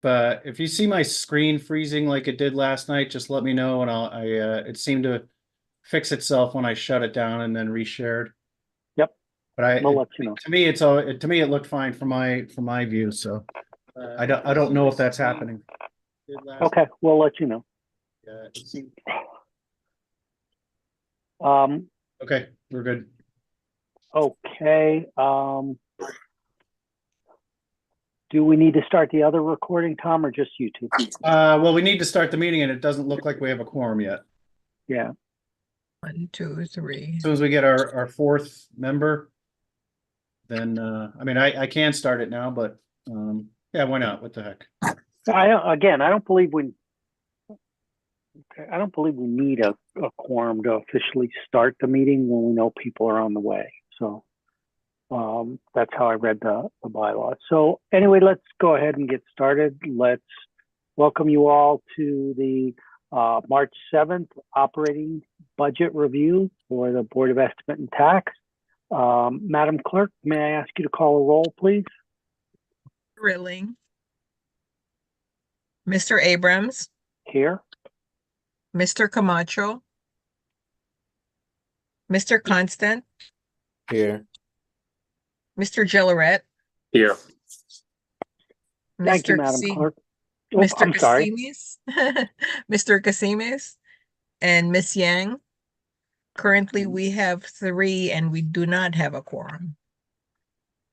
if you see my screen freezing like it did last night, just let me know and it seemed to fix itself when I shut it down and then reshared. Yep, But we'll let you know. to me, to me, it looked fine from my view. So I don't know if that's happening. Okay, we'll let you know. Okay, we're good. Okay. Do we need to start the other recording, Tom, or just you two? Well, we need to start the meeting, and it doesn't look like we have a quorum yet. Yeah. 1, 2, 3. As soon as we get our fourth member, then I mean I can start it now, but yeah, why not? What the heck? I don't believe we need a quorum to officially start the meeting when we know people are on the way. So that's how I read the bylaws. So anyway, let's go ahead and get started. Let's welcome you all to the March 7th operating budget review for the Board of Estimate and Tax. Madam Clerk, may I ask you to call a roll, please? Rilling. Mr. Abrams. Here. Mr. Camacho. Mr. Constant. Here. Mr. Gilleret. Here. Thank you, Mr. Madam Clerk. Oh, Mr. I'm sorry. Casimis. Mr. Casimis and Miss Yang. Currently, we have 3 and we do not have a quorum.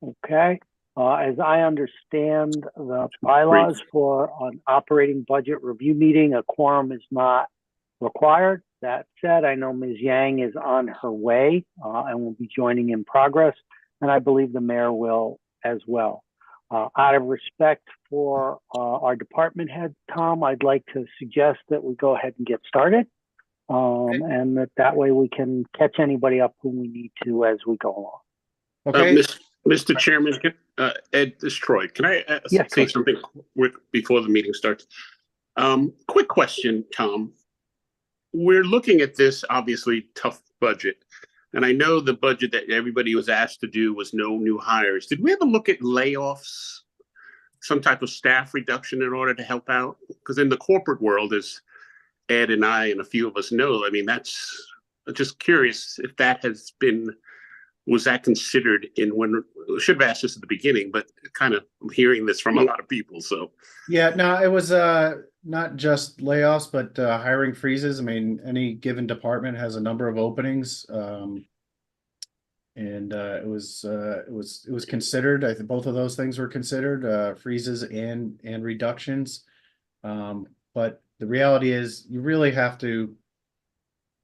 Okay. As I understand the bylaws for an operating budget review meeting, a quorum is not required. That said, I know Ms. Yang is on her way and will be joining in progress, and I believe the mayor will as well. Out of respect for our department head, Tom, I'd like to suggest that we go ahead and get started. Okay. And that way we can catch anybody up who we need to as we go along. Okay. Mr. Chairman, Ed, this is Troy. Can I Yes, say something before the meeting starts? Quick question, Tom. We're looking at this obviously tough budget, and I know the budget that everybody was asked to do was no new hires. Did we ever look at layoffs, some type of staff reduction in order to help out? Because in the corporate world, as Ed and I and a few of us know, I mean, that's just curious if that was that considered should have asked this at the beginning, but kind of I'm hearing this from a lot of people. So yeah, no, it was not just layoffs, but hiring freezes. I mean, any given department has a number of openings. And it was considered. I think both of those things were considered, freezes and reductions. But the reality is you really have to,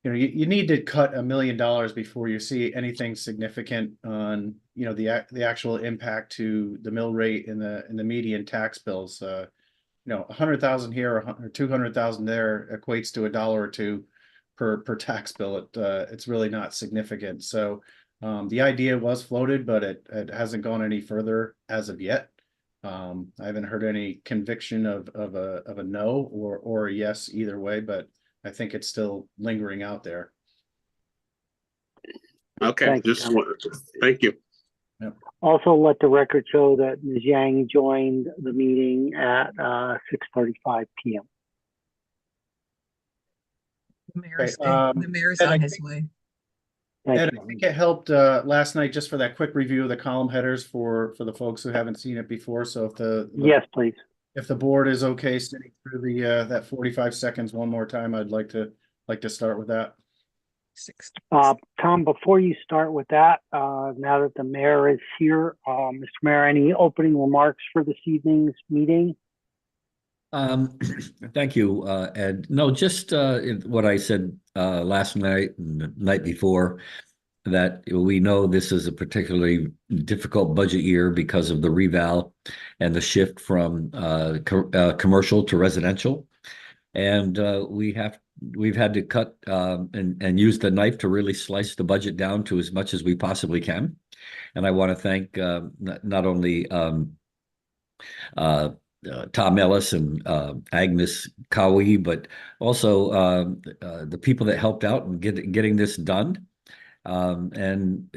you need to cut $1 million before you see anything significant on, the actual impact to the mill rate in the median tax bills. 100,000 here or 200,000 there equates to $1 or $2 per tax bill. It's really not significant. So the idea was floated, but it hasn't gone any further as of yet. I haven't heard any conviction of a no or a yes either way, but I think it's still lingering out there. okay, thank you. Yep. Also, let the record show that Ms. Yang joined the meeting at 6:35 p.m. The mayor's on his way. Ed, I think it helped last night just for that quick review of the column headers for the folks who haven't seen it before. So yes, please. If the board is okay sitting through the that 45 seconds one more time, I'd like to start with that. Tom, before you start with that, now that the mayor is here, Mr. Mayor, any opening remarks for this evening's meeting? Thank you, Ed. No, just what I said last night and the night before, that we know this is a particularly difficult budget year because of the reval and the shift from commercial to residential. And we've had to cut and use the knife to really slice the budget down to as much as we possibly can. And I want to thank not only Tom Ellis and Agnes Cowie, but also the people that helped out in getting this done. And,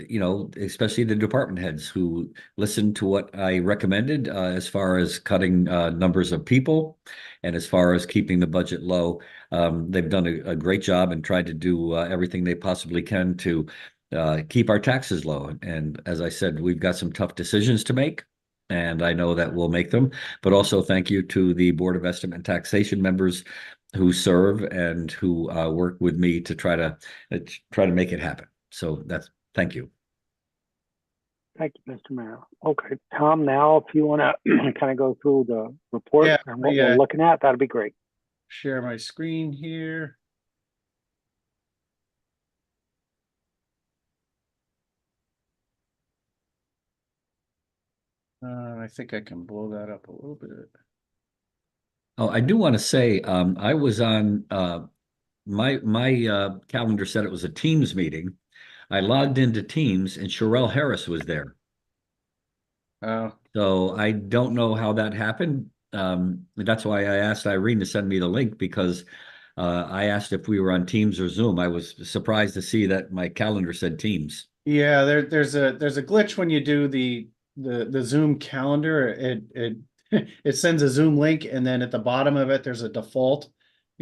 especially the department heads who listened to what I recommended as far as cutting numbers of people and as far as keeping the budget low. They've done a great job and tried to do everything they possibly can to keep our taxes low. And as I said, we've got some tough decisions to make, and I know that we'll make them. But also thank you to the Board of Estimate and Taxation members who serve and who work with me to try to make it happen. So thank you. Thank you, Mr. Mayor. Okay, Tom, now if you want to kind of go through the report Yeah, and what we're looking at, that'd be great. Share my screen here. I think I can blow that up a little bit. Oh, I do want to say, I was on my calendar said it was a Teams meeting. I logged into Teams and Sherelle Harris was there. So I don't know how that happened. That's why I asked Irene to send me the link, because I asked if we were on Teams or Zoom. I was surprised to see that my calendar said Teams. Yeah, there's a glitch when you do the Zoom calendar. It it sends a Zoom link, and then at the bottom of it there's a default,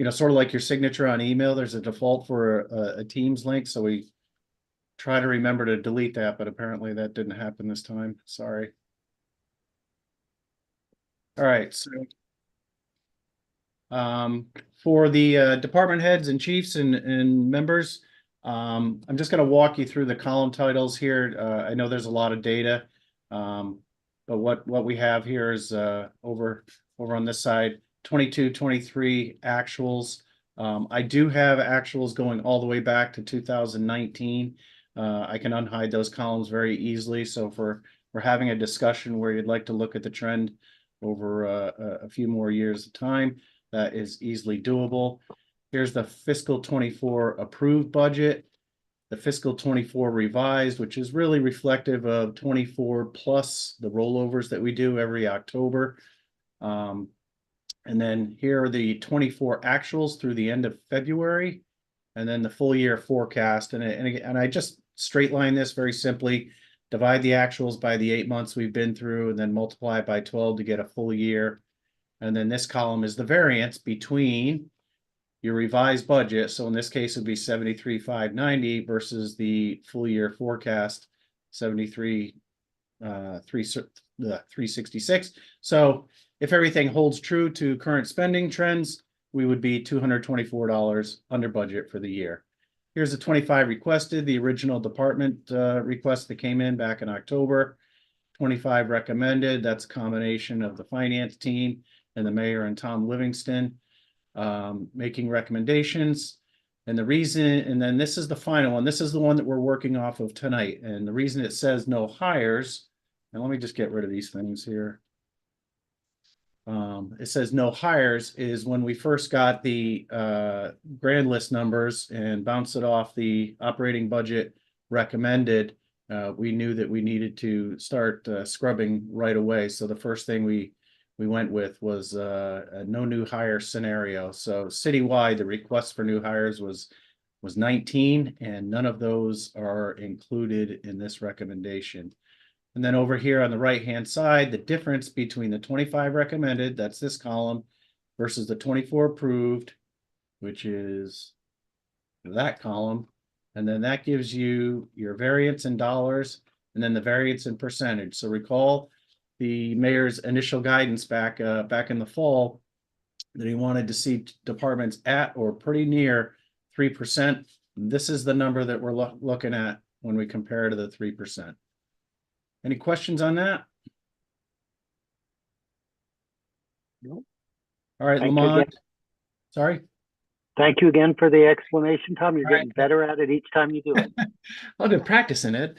sort of like your signature on email. There's a default for a Teams link, so we try to remember to delete that, but apparently that didn't happen this time. Sorry. All right, so for the department heads and chiefs and members, I'm just going to walk you through the column titles here. I know there's a lot of data, but what we have here is over on this side, 22, 23 actuals. I do have actuals going all the way back to 2019. I can unhide those columns very easily. So if we're having a discussion where you'd like to look at the trend over a few more years of time, that is easily doable. Here's the fiscal 24 approved budget, the fiscal 24 revised, which is really reflective of 24 plus the rollovers that we do every October. And then here are the 24 actuals through the end of February, and then the full year forecast. And I just straight line this very simply, divide the actuals by the 8 months we've been through, and then multiply it by 12 to get a full year. And then this column is the variance between your revised budget. So in this case, it'd be 73,590 versus the full year forecast, 366. So if everything holds true to current spending trends, we would be $224 under budget for the year. Here's the 25 requested, the original department request that came in back in October. 25 recommended. That's a combination of the finance team and the mayor and Tom Livingston making recommendations. And the reason, and then this is the final one. This is the one that we're working off of tonight. And the reason it says no hires, and let me just get rid of these things here. It says no hires is when we first got the grand list numbers and bounced it off the operating budget recommended. We knew that we needed to start scrubbing right away. So the first thing we went with was a no new hire scenario. So citywide, the request for new hires was 19, and none of those are included in this recommendation. And then over here on the right-hand side, the difference between the 25 recommended, that's this column, versus the 24 approved, which is that column. And then that gives you your variance in dollars, and then the variance in percentage. So recall the mayor's initial guidance back in the fall that he wanted to see departments at or pretty near 3%. This is the number that we're looking at when we compare to the 3%. Any questions on that? Nope. All right, Thank you Lamont. again. Sorry. Thank you again for the explanation, Tom. You're All getting better at it each time you do it. I've been practicing it.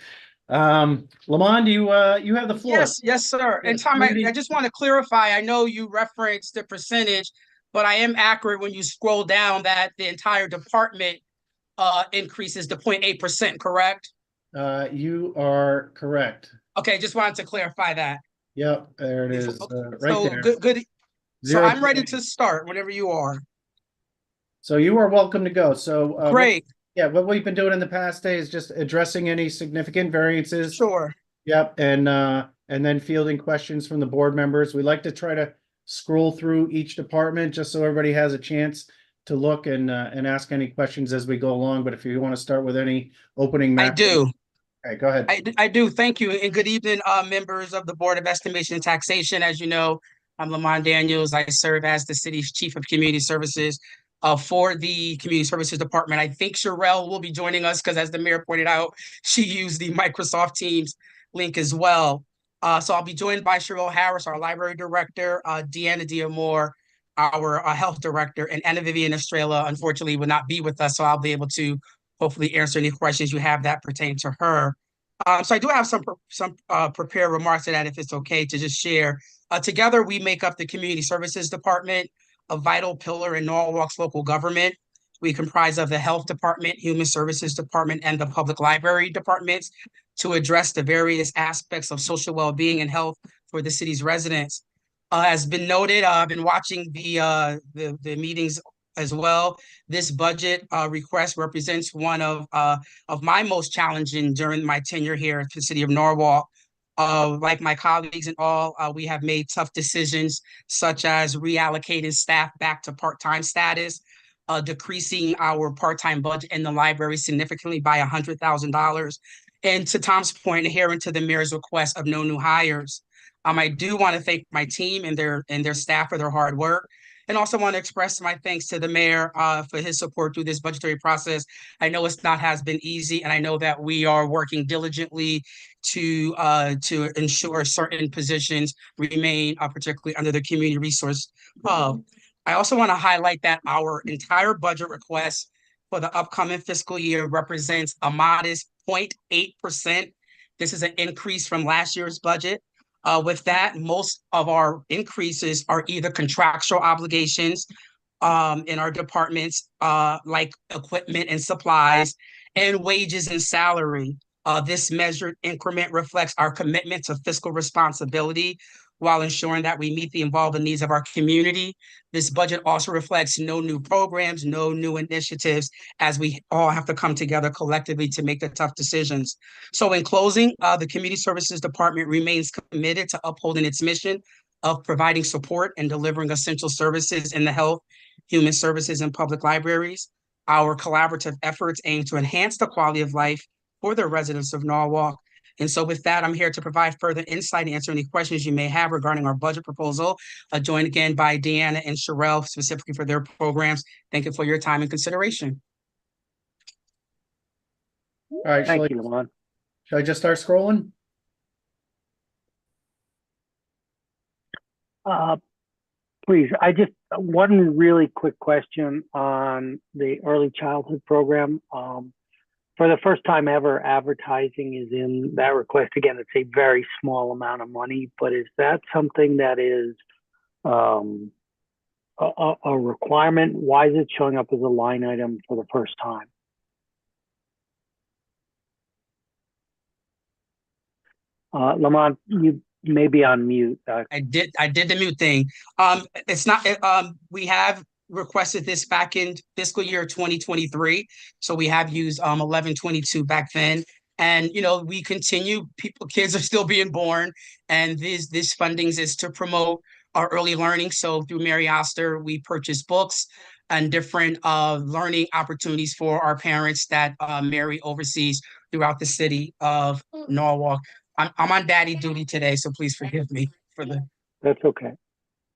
Lamont, you have the floor. Yes, sir. And Tom, I just want to clarify, I know you referenced the percentage, but I am accurate when you scroll down that the entire department increases to 0.8%, correct? You are correct. Okay, just wanted to clarify that. Yep, there it is, right So there. good. So 0. I'm ready to start whenever you are. So you are welcome to go. So Great. Yeah, what we've been doing in the past day is just addressing any significant variances. Sure. Yep, and then fielding questions from the board members. We like to try to scroll through each department just so everybody has a chance to look and ask any questions as we go along. But if you want to start with any opening. I do. Okay, go ahead. I do. Thank you. And good evening, members of the Board of Estimation and Taxation. As you know, I'm Lamont Daniels. I serve as the city's Chief of Community Services for the Community Services Department. I think Sherelle will be joining us because, as the mayor pointed out, she used the Microsoft Teams link as well. So I'll be joined by Sherelle Harris, our Library Director, Deanna Diamore, our Health Director, and Anna Vivian Estrella, unfortunately, will not be with us. So I'll be able to hopefully answer any questions you have that pertain to her. So I do have some prepared remarks to that, if it's okay to just share. Together, we make up the Community Services Department, a vital pillar in Norwalk's local government. We comprise of the Health Department, Human Services Department, and the Public Library Departments to address the various aspects of social well-being and health for the city's residents. As been noted, I've been watching the meetings as well. This budget request represents one of my most challenging during my tenure here at the city of Norwalk. Like my colleagues and all, we have made tough decisions such as reallocating staff back to part-time status, decreasing our part-time budget in the library significantly by $100,000. And to Tom's point, adhering to the mayor's request of no new hires. I do want to thank my team and their staff for their hard work. And also want to express my thanks to the mayor for his support through this budgetary process. I know it's not has been easy, and I know that we are working diligently to ensure certain positions remain, particularly under the community resource hub. I also want to highlight that our entire budget request for the upcoming fiscal year represents a modest 0.8%. This is an increase from last year's budget. With that, most of our increases are either contractual obligations in our departments, like equipment and supplies, and wages and salary. This measured increment reflects our commitment to fiscal responsibility while ensuring that we meet the evolving needs of our community. This budget also reflects no new programs, no new initiatives, as we all have to come together collectively to make the tough decisions. So in closing, the Community Services Department remains committed to upholding its mission of providing support and delivering essential services in the health, human services, and public libraries. Our collaborative efforts aim to enhance the quality of life for the residents of Norwalk. And so with that, I'm here to provide further insight and answer any questions you may have regarding our budget proposal, joined again by Deanna and Sherelle specifically for their programs. Thank you for your time and consideration. All right, Thank you, Lamont. shall I just start scrolling? Please, I just, one really quick question on the early childhood program. For the first time ever, advertising is in that request. Again, it's a very small amount of money, but is that something that is a requirement? Why is it showing up as a line item for the first time? Lamont, you may be on mute. I did the mute thing. It's not, we have requested this back in fiscal year 2023. So we have used 1122 back then. And, you know, we continue, kids are still being born, and this fundings is to promote our early learning. So through Mary Oster, we purchase books and different learning opportunities for our parents that Mary oversees throughout the city of Norwalk. I'm on daddy duty today, so please forgive me for the. That's okay.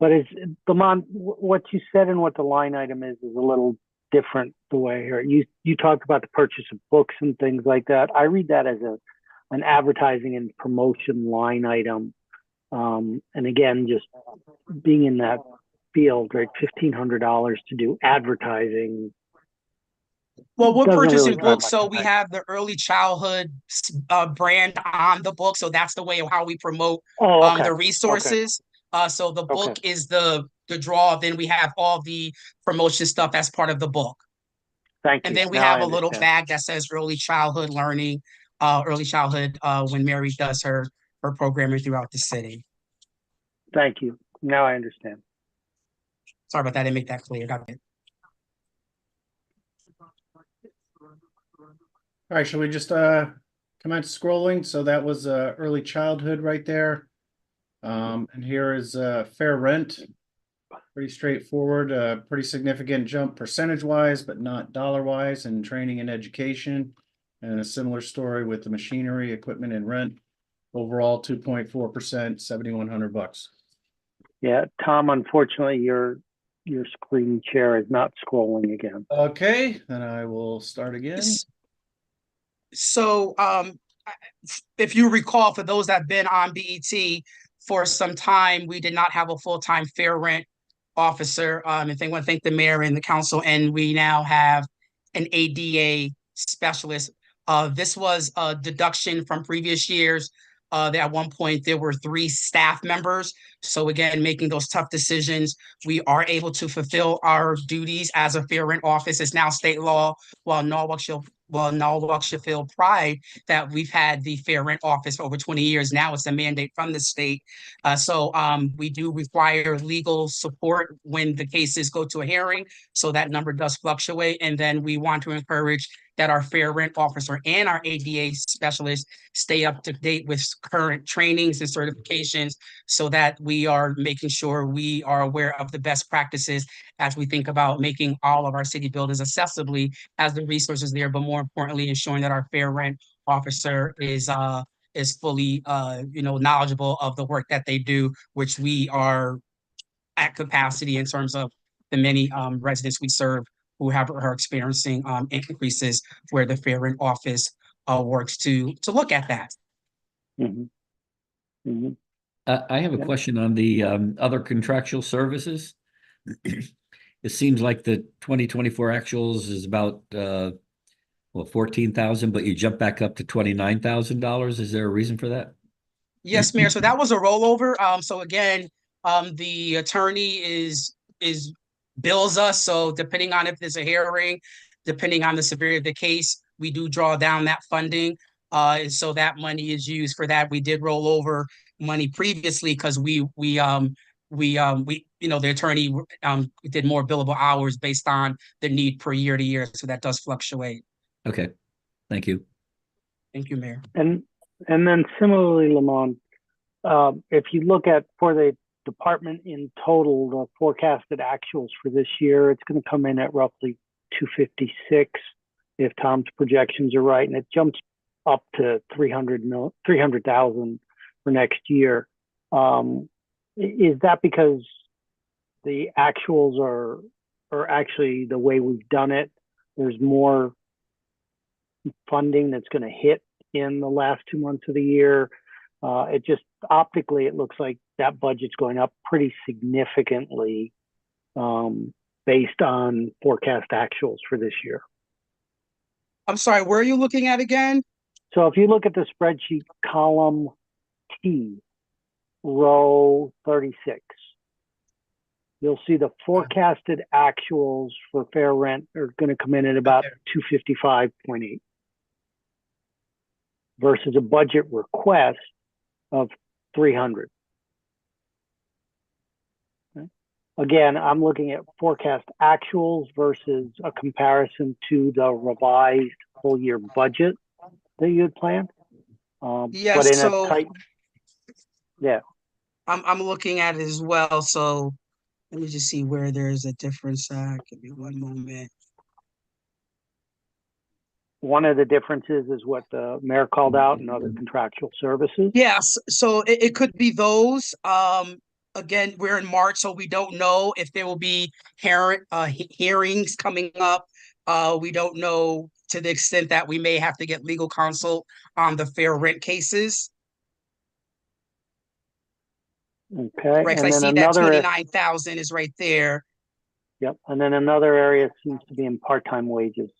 But is Lamont, what you said and what the line item is a little different the way here. You talked about the purchase of books and things like that. I read that as an advertising and promotion line item. And again, just being in that field, right? $1,500 to do advertising. Well, we're purchasing really books, so we have the early childhood brand on the book. So that's the way of how we promote the resources. So the book is the draw. Then we have all the promotion stuff as part of the book. Thank you. And then we have a little bag that says early childhood learning, early childhood when Mary does her programming throughout the city. Thank you. Now I understand. Sorry about that. I didn't make that clear. Got it. All right, shall we just commence scrolling? So that was early childhood right there. And here is fair rent. Pretty straightforward, pretty significant jump percentage wise, but not dollar wise, and training and education. And a similar story with the machinery, equipment, and rent. Overall, 2.4%, $7,100. Yeah, Tom, unfortunately, your screen share is not scrolling again. Okay, then I will start again. So, if you recall, for those that have been on BET for some time, we did not have a full-time fair rent officer. And I want to thank the mayor and the council, and we now have an ADA specialist. This was a deduction from previous years. That at one point there were 3 staff members. So again, making those tough decisions, we are able to fulfill our duties as a fair rent office. It's now state law, while Norwalk should feel pride that we've had the fair rent office for over 20 years. Now it's a mandate from the state. So we do require legal support when the cases go to a hearing. So that number does fluctuate. And then we want to encourage that our fair rent officer and our ADA specialist stay up to date with current trainings and certifications so that we are making sure we are aware of the best practices as we think about making all of our city buildings accessibly as the resources there, but more importantly, ensuring that our fair rent officer is fully knowledgeable of the work that they do, which we are at capacity in terms of the many residents we serve who are experiencing increases where the fair rent office works to look at that. Mhm. Mhm. I have a Yeah. question on the other contractual services. It seems like the 2024 actuals is about 14,000, but you jump back up to $29,000. Is there a reason for that? Yes, Mayor. So that was a rollover. So again, the attorney is bills us. So depending on if there's a hearing, depending on the severity of the case, we do draw down that funding. And so that money is used for that. We did roll over money previously because the attorney did more billable hours based on the need per year to year. So that does fluctuate. Okay, thank you. Thank you, Mayor. And then similarly, Lamont, if you look at for the department in total, the forecasted actuals for this year, it's going to come in at roughly 256 if Tom's projections are right, and it jumps up to 300,000 for next year. Is that because the actuals are actually the way we've done it? There's more funding that's going to hit in the last 2 months of the year. It just optically, it looks like that budget's going up pretty significantly based on forecast actuals for this year. I'm sorry, where are you looking at again? So if you look at the spreadsheet column T, row 36, you'll see the forecasted actuals for fair rent are going to come in at about 255.8 versus a budget request of 300. Okay. Again, I'm looking at forecast actuals versus a comparison to the revised full year budget that you had planned. Yes, but in so a tight, yeah. I'm looking at it as well. So let me just see where there's a difference. Give me one moment. One of the differences is what the mayor called out and other contractual services. Yes, so it could be those. Again, we're in March, so we don't know if there will be hearings coming up. We don't know to the extent that we may have to get legal counsel on the fair rent cases. Okay, Right, 'cause and I then see that another 29,000 is right there. Yep, and then another area seems to be in part-time wages,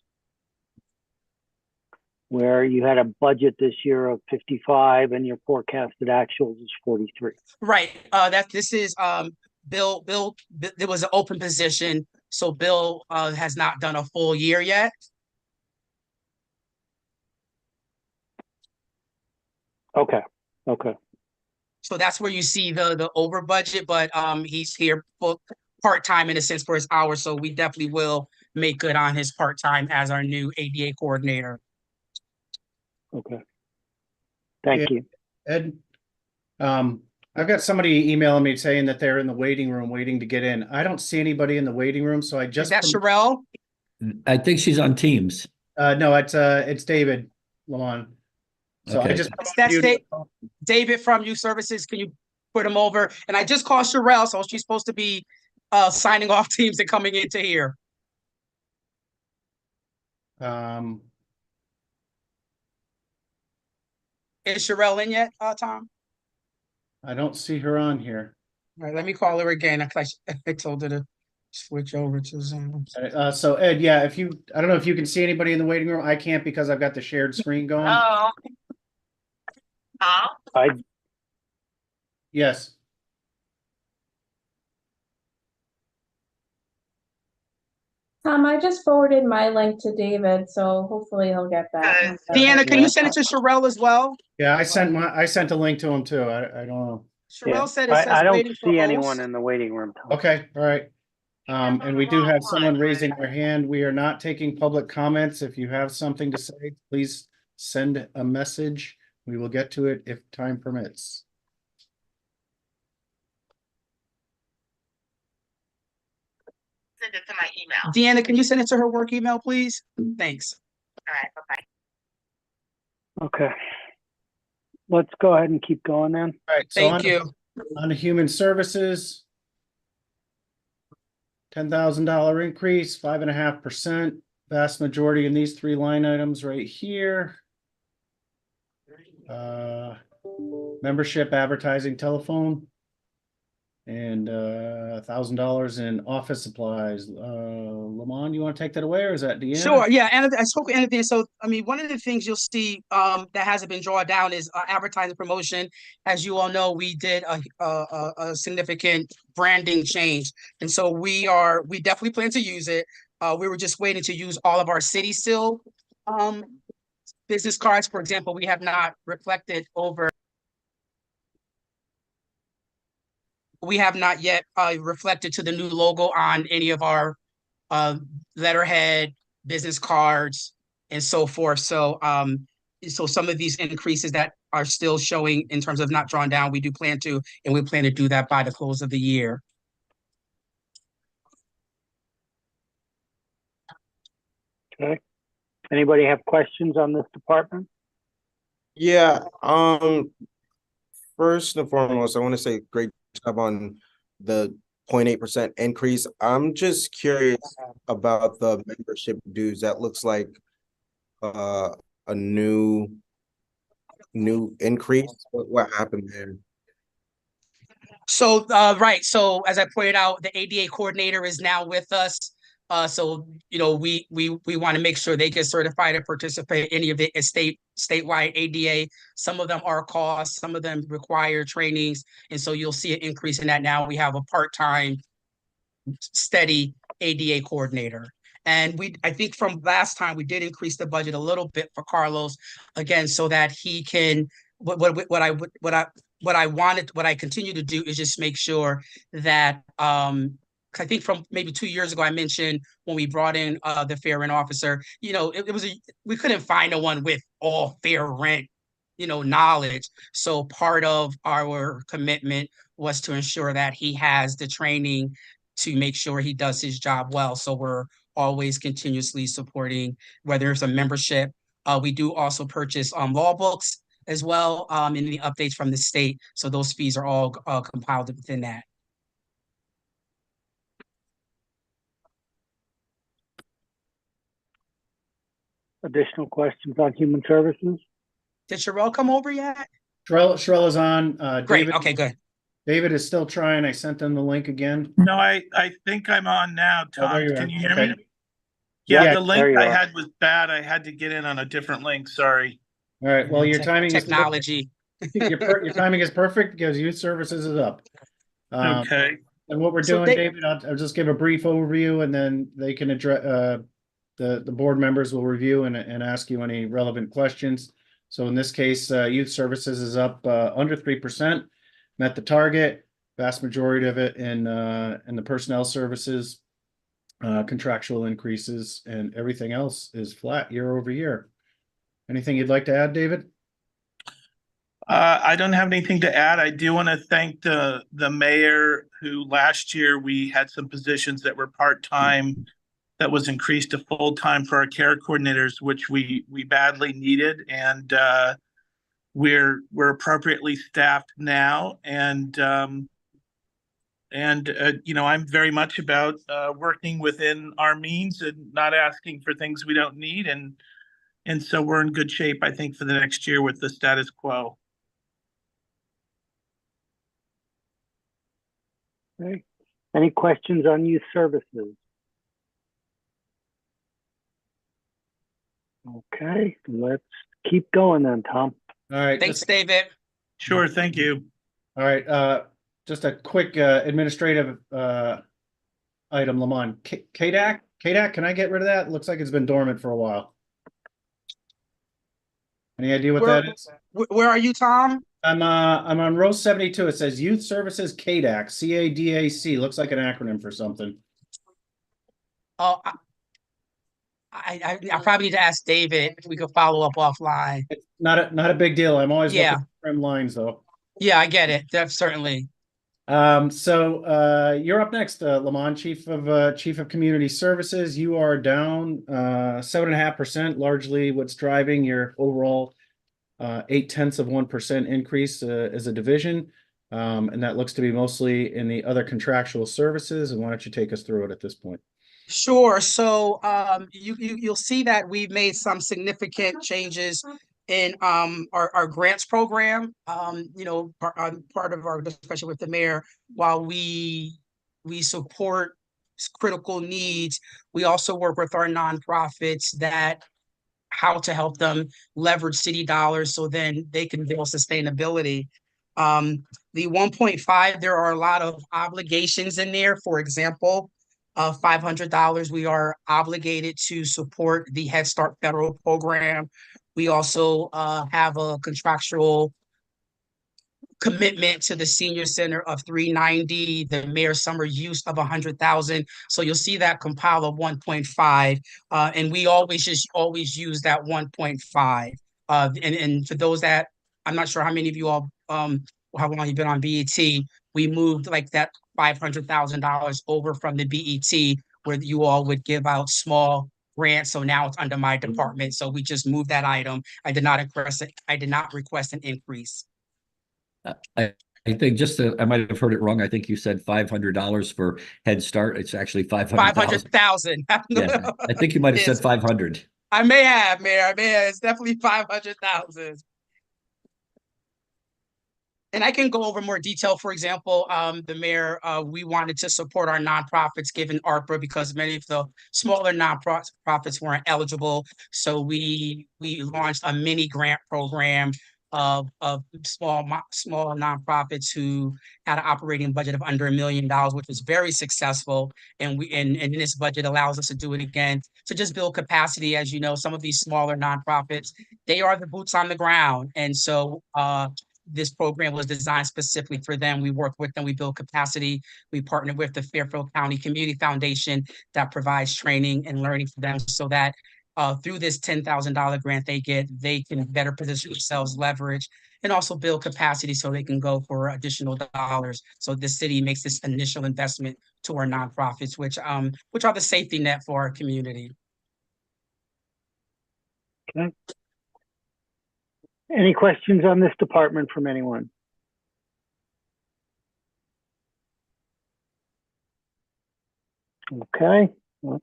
where you had a budget this year of 55 and your forecasted actuals is 43. Right, this is Bill, there was an open position, so Bill has not done a full year yet. Okay. So that's where you see the over budget, but he's here full part-time in a sense for his hours, so we definitely will make good on his part-time as our new ADA coordinator. Okay. Thank you. Ed, I've got somebody emailing me saying that they're in the waiting room waiting to get in. I don't see anybody in the waiting room, so I Is just, that Sherelle? I think she's on Teams. no, it's David Lamont. So I Okay. just. That's David from Youth Services. Can you put him over? And I just called Sherelle, so she's supposed to be signing off teams and coming into here. Um, Is Sherelle in yet, Tom? I don't see her on here. All right, let me call her again. I told her to switch over to Zoom. So Ed, yeah, I don't know if you can see anybody in the waiting room. I can't because I've got the shared screen going. Oh. I, Yes. I just forwarded my link to David, so hopefully he'll get that. Deanna, can you send it to Sherelle as well? Yeah, I sent a link to him too. I don't know. Sherelle yeah, said it says I don't waiting for see host. anyone in the waiting room. Tom. Okay, all right. And we do have someone raising their hand. We are not taking public comments. If you have something to say, please send a message. We will get to it if time permits. Send it to my email. Deanna, can you send it to her work email, please? Thanks. All right, bye-bye. Okay. Let's go ahead and keep going then. All right, so Thank you. on human services, $10,000 increase, 5.5%. Vast majority in these three line items right here. Membership, advertising, telephone. And $1,000 in office supplies. Lamont, you want to take that away, or is that Deanna? Sure, yeah, and I spoke with Anthony. So, I mean, one of the things you'll see that hasn't been drawn down is advertising promotion. As you all know, we did a significant branding change, and so we definitely plan to use it. We were just waiting to use all of our city still business cards. For example, we have not reflected over. We have not yet reflected to the new logo on any of our letterhead, business cards, and so forth. So so some of these increases that are still showing in terms of not drawn down, we do plan to, and we plan to do that by the close of the year. Okay. Anybody have questions on this department? Yeah, first and foremost, I want to say great job on the 0.8% increase. I'm just curious about the membership dues. That looks like a new increase. What happened there? So right, so as I pointed out, the ADA coordinator is now with us. So we want to make sure they get certified to participate in any of the statewide ADA. Some of them are costs, some of them require trainings, and so you'll see an increase in that. Now we have a part-time, steady ADA coordinator. And I think from last time we did increase the budget a little bit for Carlos again, so that he can. What I continue to do is just make sure that I think from maybe 2 years ago, I mentioned when we brought in the fair rent officer, we couldn't find no one with all fair rent, knowledge. So part of our commitment was to ensure that he has the training to make sure he does his job well. So we're always continuously supporting, whether it's a membership. We do also purchase law books as well in the updates from the state. So those fees are all compiled within that. Additional questions on human services? Did Sherelle come over yet? Sherelle is on. Great. David, Okay, good. David is still trying. I sent them the link again. No, I think I'm on now, Oh, there Tom. you Can are. you hear Okay. me? Yeah, Yeah, the there link you I are. had was bad. I had to get in on a different link. Sorry. All right. Well, your timing Technology. is your timing is perfect because youth services is up. Okay. And what we're So doing, David, I'll just give a brief overview, and then they can address. The board members will review and ask you any relevant questions. So in this case, youth services is up under 3%, met the target. Vast majority of it in the personnel services, contractual increases, and everything else is flat year over year. Anything you'd like to add, David? I don't have anything to add. I do want to thank the mayor who last year we had some positions that were part-time that was increased to full-time for our care coordinators, which we badly needed. And we're appropriately staffed now. And you know, I'm very much about working within our means and not asking for things we don't need. And so we're in good shape, I think, for the next year with the status quo. Okay. Any questions on youth services? Okay, let's keep going then, Tom. All right. Thanks, David. Sure, thank you. All right. Just a quick administrative item, Lamont. KDAC? KDAC, can I get rid of that? Looks like it's been dormant for a while. Any idea what that is? Where are you, Tom? I'm on row 72. It says Youth Services KDAC, CADAC. Looks like an acronym for something. Oh, I probably need to ask David if we could follow up offline. It's not a big deal. I'm always Yeah. looking for trim lines though. Yeah, I get it. That's certainly. So you're up next, Lamont, Chief of Community Services. You are down 7.5%, largely what's driving your overall 0.8% increase as a division. And that looks to be mostly in the other contractual services. And why don't you take us through it at this point? Sure. So you'll see that we've made some significant changes in our grants program. You know, part of our discussion with the mayor, while we support critical needs, we also work with our nonprofits that how to help them leverage city dollars so then they can build sustainability. The 1.5, there are a lot of obligations in there. For example, $500 we are obligated to support the Head Start federal program. We also have a contractual commitment to the senior center of 390, the mayor's summer use of 100,000. So you'll see that compile of 1.5, and we always use that 1.5. And for those that, I'm not sure how many of you all how long you've been on BET, we moved like that $500,000 over from the BET where you all would give out small grants. So now it's under my department. So we just moved that item. I did not request an increase. I think I might have heard it wrong. I think you said $500 for Head Start. It's actually 500,000. 500,000. Yeah, I think you might have said 500. I may have, Mayor. It's definitely 500,000. And I can go over more detail. For example, the mayor, we wanted to support our nonprofits given ARPA because many of the smaller nonprofits weren't eligible. So we launched a mini grant program of small nonprofits who had an operating budget of under $1 million, which was very successful. And and this budget allows us to do it again to just build capacity. As you know, some of these smaller nonprofits, they are the boots on the ground. And so this program was designed specifically for them. We work with them, we build capacity. We partner with the Fairfield County Community Foundation that provides training and learning for them so that through this $10,000 grant they can better position themselves, leverage, and also build capacity so they can go for additional dollars. So the city makes this initial investment to our nonprofits, which are the safety net for our community. Okay. Any questions on this department from anyone? Okay, well,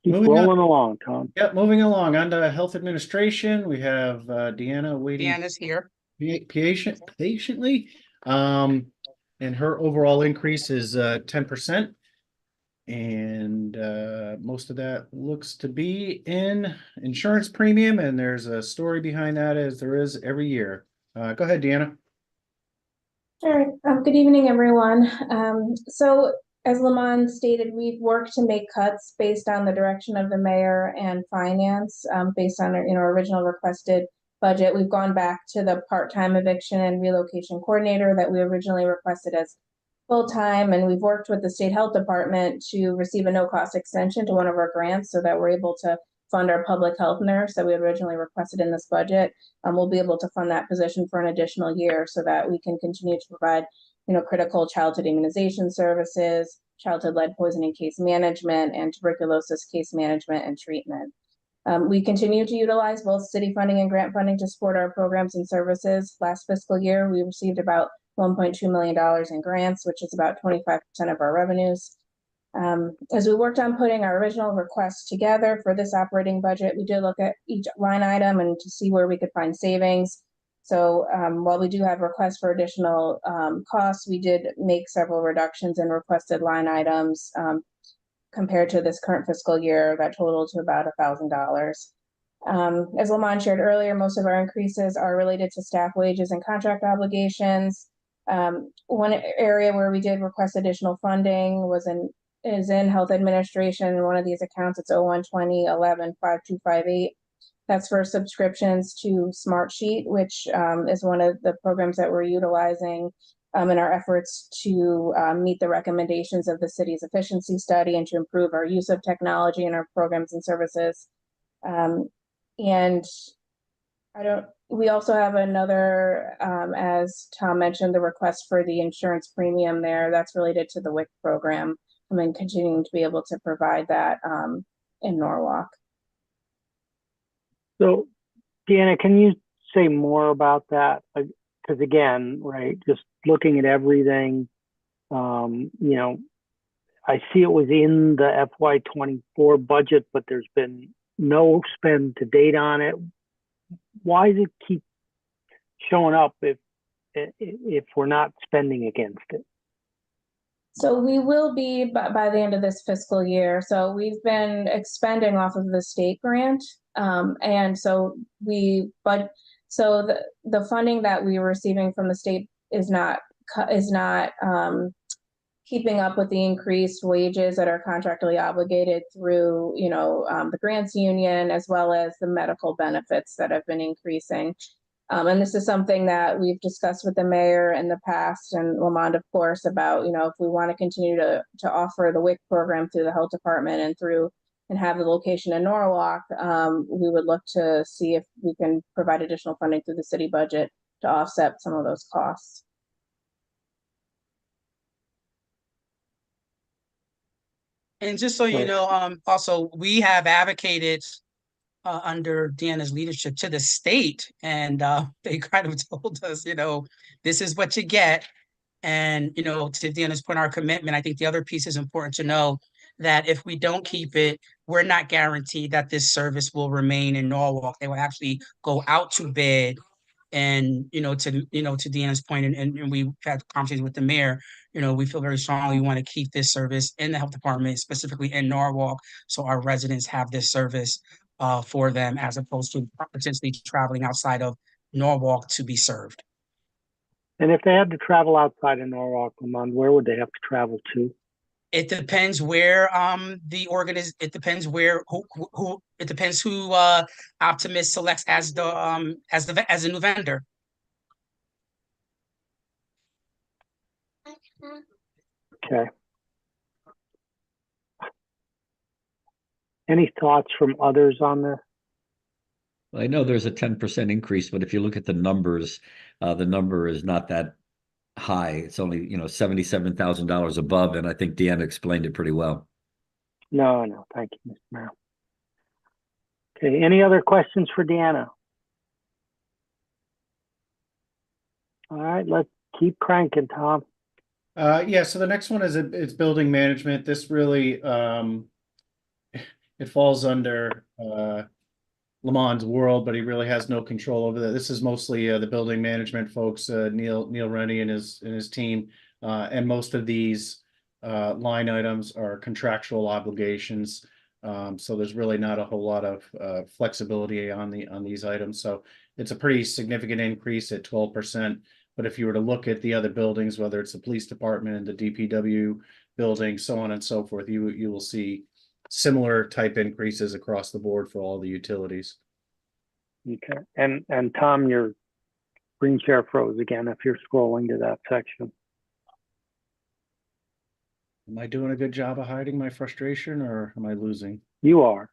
keep rolling along, Tom. Yep, moving along on to health administration. We have Deanna waiting. Deanna's here. Patiently. And her overall increase is 10%. And most of that looks to be in insurance premium, and there's a story behind that as there is every year. Go ahead, Deanna. All right. Good evening, everyone. So as Lamont stated, we've worked to make cuts based on the direction of the mayor and finance, based on our original requested budget. We've gone back to the part-time eviction and relocation coordinator that we originally requested as full-time, and we've worked with the state health department to receive a no-cost extension to one of our grants so that we're able to fund our public health nurse that we had originally requested in this budget. We'll be able to fund that position for an additional year so that we can continue to provide, critical childhood immunization services, childhood lead poisoning case management, and tuberculosis case management and treatment. We continue to utilize both city funding and grant funding to support our programs and services. Last fiscal year, we received about $1.2 million in grants, which is about 25% of our revenues. As we worked on putting our original requests together for this operating budget, we did look at each line item and to see where we could find savings. So while we do have requests for additional costs, we did make several reductions in requested line items compared to this current fiscal year that totaled to about $1,000. As Lamont shared earlier, most of our increases are related to staff wages and contract obligations. One area where we did request additional funding is in health administration. In one of these accounts, it's 0120115258. That's for subscriptions to Smartsheet, which is one of the programs that we're utilizing in our efforts to meet the recommendations of the city's efficiency study and to improve our use of technology in our programs and services. And we also have another, as Tom mentioned, the request for the insurance premium there. That's related to the WIC program. And then continuing to be able to provide that in Norwalk. So, Deanna, can you say more about that? Because again, right, just looking at everything, I see it was in the FY24 budget, but there's been no spend to date on it. Why does it keep showing up if we're not spending against it? So we will be by the end of this fiscal year. So we've been expending off of the state grant. And so the funding that we were receiving from the state is not keeping up with the increased wages that are contractually obligated through, the grants union, as well as the medical benefits that have been increasing. And this is something that we've discussed with the mayor in the past and Lamont, of course, about, if we want to continue to offer the WIC program through the health department and have the location in Norwalk, we would look to see if we can provide additional funding through the city budget to offset some of those costs. And just so you know, also we have advocated under Deanna's leadership to the state, and they kind of told us, this is what you get. And, to Deanna's point, our commitment, I think the other piece is important to know that if we don't keep it, we're not guaranteed that this service will remain in Norwalk. They will actually go out to bid. And, to Deanna's point, and we've had conversations with the mayor, we feel very strongly we want to keep this service in the health department, specifically in Norwalk, so our residents have this service for them as opposed to potentially traveling outside of Norwalk to be served. And if they had to travel outside of Norwalk, where would they have to travel to? It depends where it depends where it depends who Optimus selects as the new vendor. Okay. Any thoughts from others on this? I know there's a 10% increase, but if you look at the numbers, the number is not that high. It's only, $77,000 above, and I think Deanna explained it pretty well. No, thank you, Mr. Mayor. Okay, any other questions for Deanna? All right, let's keep cranking, Tom. Yeah, so the next one is it's building management. This really it falls under Lamont's world, but he really has no control over that. This is mostly the building management folks, Neil Rennie and his team, and most of these line items are contractual obligations. So there's really not a whole lot of flexibility on these items. So it's a pretty significant increase at 12%. But if you were to look at the other buildings, whether it's the police department, the DPW building, so on and so forth, you will see similar type increases across the board for all the utilities. Okay, and Tom, your screen share froze again if you're scrolling to that section. Am I doing a good job of hiding my frustration, or am I losing? You are.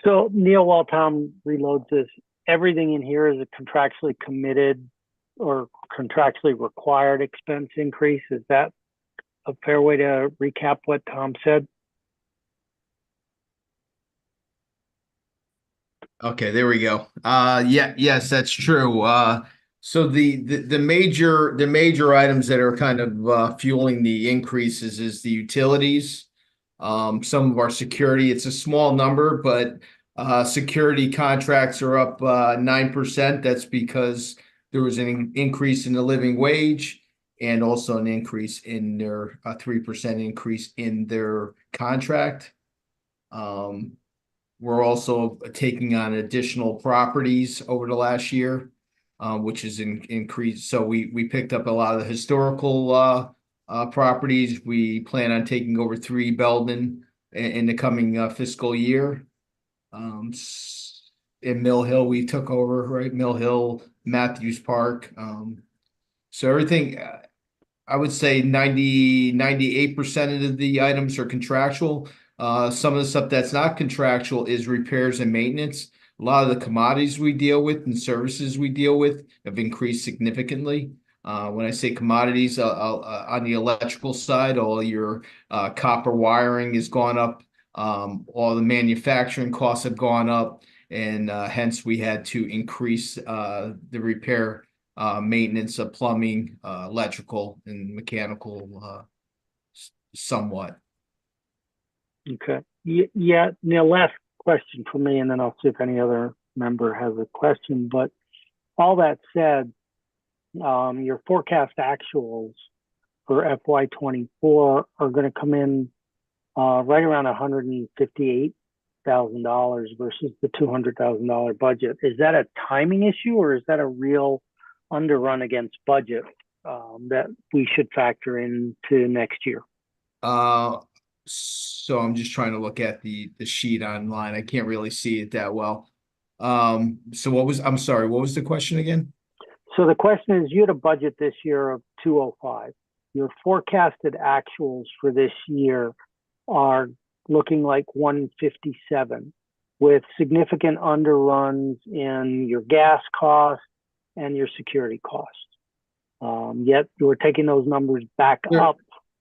So Neil, while Tom reloads this, everything in here is a contractually committed or contractually required expense increase. Is that a fair way to recap what Tom said? Okay, there we go. Yes, that's true. So the major items that are kind of fueling the increases is the utilities. Some of our security, it's a small number, but security contracts are up 9%. That's because there was an increase in the living wage and also an increase in their 3% increase in their contract. We're also taking on additional properties over the last year, which is increased. So we picked up a lot of the historical properties. We plan on taking over 3 Belden in the coming fiscal year. In Mill Hill, we took over, right? Mill Hill, Matthews Park. So everything, I would say 98% of the items are contractual. Some of the stuff that's not contractual is repairs and maintenance. A lot of the commodities we deal with and services we deal with have increased significantly. When I say commodities, on the electrical side, all your copper wiring has gone up. All the manufacturing costs have gone up, and hence we had to increase the repair, maintenance of plumbing, electrical, and mechanical somewhat. Okay. Yeah, Neil, last question for me, and then I'll see if any other member has a question. But all that said, your forecast actuals for FY24 are going to come in right around $158,000 versus the $200,000 budget. Is that a timing issue, or is that a real underrun against budget that we should factor into next year? So I'm just trying to look at the sheet online. I can't really see it that well. So I'm sorry, what was the question again? So the question is, you had a budget this year of 205. Your forecasted actuals for this year are looking like 157, with significant underruns in your gas costs and your security costs. Yet you're taking those numbers back up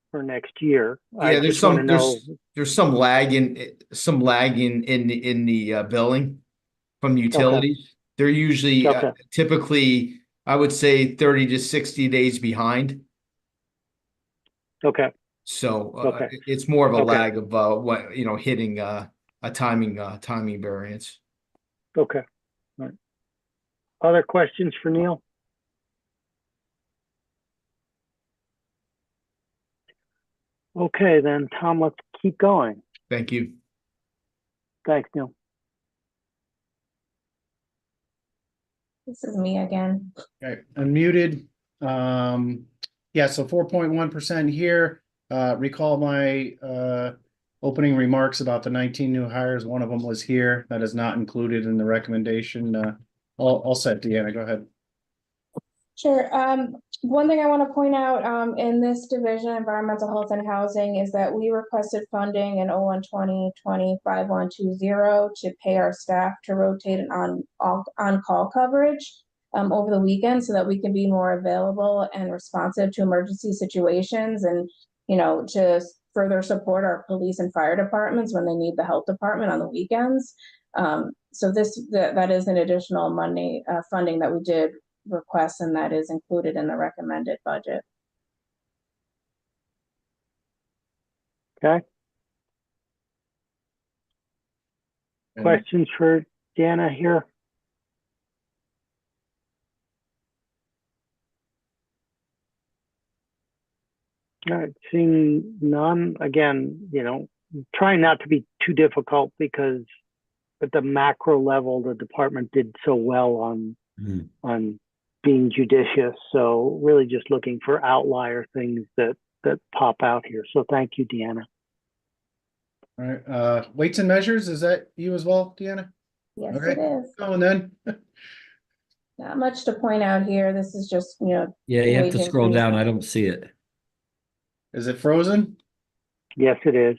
for next year. Yeah, there's some lag in the billing from utilities. Okay. They're usually Okay. typically, I would say, 30 to 60 days behind. Okay. So Okay. it's more of a Okay. lag of what hitting a timing variance. Okay. All right. Other questions for Neil? Okay, then, Tom, let's keep going. Thank you. Thanks, Neil. This is me again. Okay, unmuted. Yeah, so 4.1% here. Recall my opening remarks about the 19 new hires. One of them was here. That is not included in the recommendation. All set, Deanna, go ahead. Sure. One thing I want to point out in this division, environmental health and housing, is that we requested funding in 01/20/2120 to pay our staff to rotate on-call coverage over the weekend so that we can be more available and responsive to emergency situations, and to further support our police and fire departments when they need the health department on the weekends. So that is an additional money funding that we did request, and that is included in the recommended budget. Okay. Questions for Deanna here? All right, seeing none, again, trying not to be too difficult, because at the macro level, the department did so well on being judicious. So really just looking for outlier things that pop out here. So thank you, Deanna. All right, weights and measures, is that you as well, Deanna? Yes, Okay. it is. Going then. Not much to point out here. This is just, Yeah, you have to wage scroll increase. down. I don't see it. Is it frozen? Yes, it is.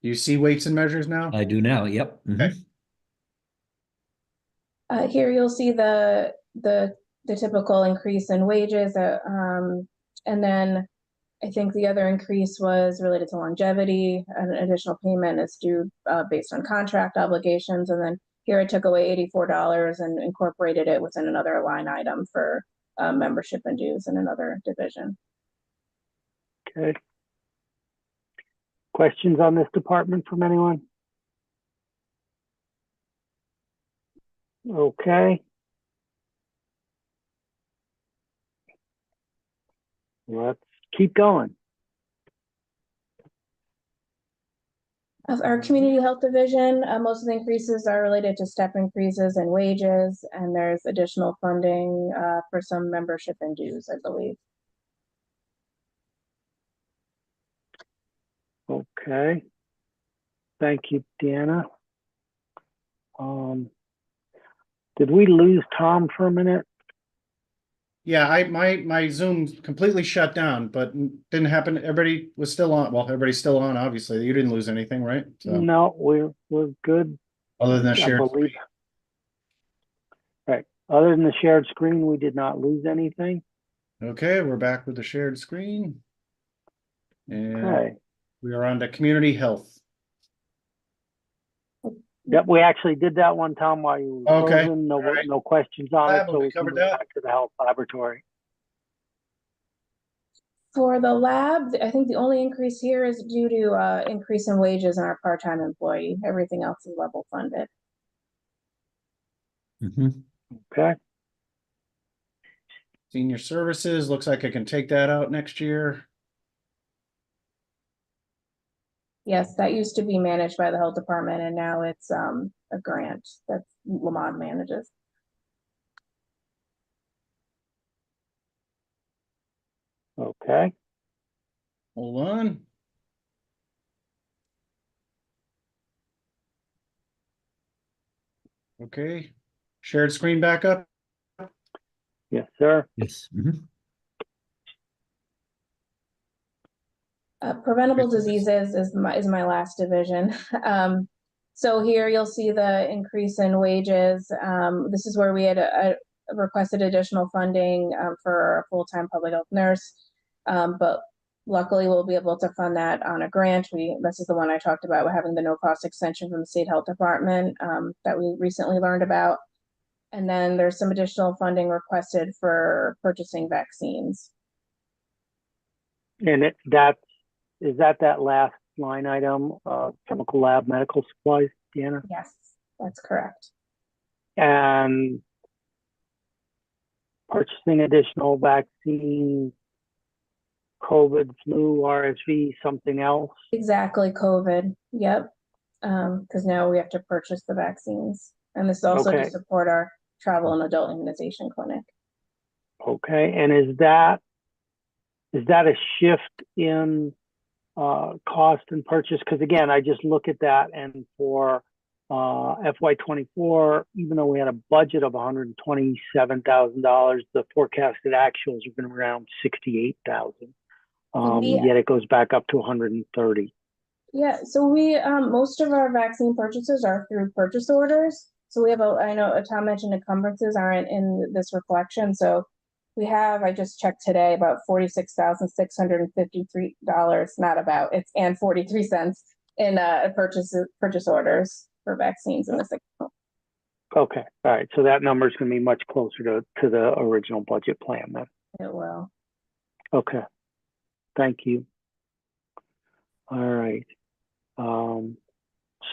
Do you see weights and measures now? I do now, yep. Okay. Here you'll see the typical increase in wages, and then I think the other increase was related to longevity. An additional payment is due based on contract obligations, and then here I took away $84 and incorporated it within another line item for membership and dues in another division. Okay. Questions on this department from anyone? Okay. Let's keep going. Of our community health division, most of the increases are related to step increases and wages, and there's additional funding for some membership and dues, I believe. Okay. Thank you, Deanna. Did we lose Tom for a minute? Yeah, my Zoom completely shut down, but didn't happen. Everybody was still on. Well, everybody's still on, obviously. You didn't lose anything, right? So, No, we're good. other than the I shared believe. screen. Right. Other than the shared screen, we did not lose anything. Okay, we're back with the shared screen. And Okay. we are on to community health. Yep, we actually did that one, Tom, while you were Okay. frozen. No, All right. no questions on it, Lab, so we we can covered move that. back to the health laboratory. For the lab, I think the only increase here is due to increase in wages in our part-time employee. Everything else is level funded. Okay. Senior services, looks like I can take that out next year. Yes, that used to be managed by the health department, and now it's a grant that Lamont manages. Okay. Hold on. Okay, shared screen back up. Yes, sir. Yes. Preventable diseases is my last division. So here you'll see the increase in wages. This is where we had requested additional funding for a full-time public health nurse, but luckily we'll be able to fund that on a grant. This is the one I talked about. We're having the no-cost extension from the state health department that we recently learned about. And then there's some additional funding requested for purchasing vaccines. And is that last line item, chemical lab medical supplies, Deanna? Yes, that's correct. And purchasing additional vaccines, COVID, flu, RSV, something else? Exactly, COVID. Yep. Because now we have to purchase the vaccines. And this is also to Okay. support our travel and adult immunization clinic. Okay, and is that a shift in cost and purchase? Because again, I just look at that, and for FY24, even though we had a budget of $127,000, the forecasted actuals are going to be around $68,000. Yet it goes back up to 130. Yeah, so we most of our vaccine purchases are through purchase orders. So we have I know Tom mentioned encumbrances aren't in this reflection. So we have, I just checked today, about $46,653, not about, it's and 43 cents in purchase orders for vaccines in this account. Okay, all right. So that number is going to be much closer to the original budget plan then. It will. Okay, thank you. All right.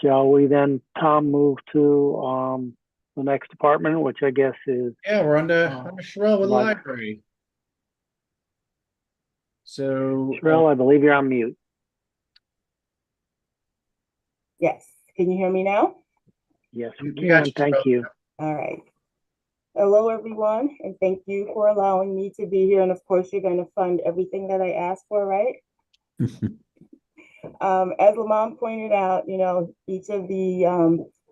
Shall we then, Tom, move to the next department, which I guess is Yeah, we're on to Sherelle with the library. library. So Sherelle, I believe you're on mute. Yes. Can you hear me now? Yes, we we got can. Thank Sherelle. you. All right. Hello, everyone, and thank you for allowing me to be here. And of course, you're going to fund everything that I asked for, right? As Lamont pointed out, each of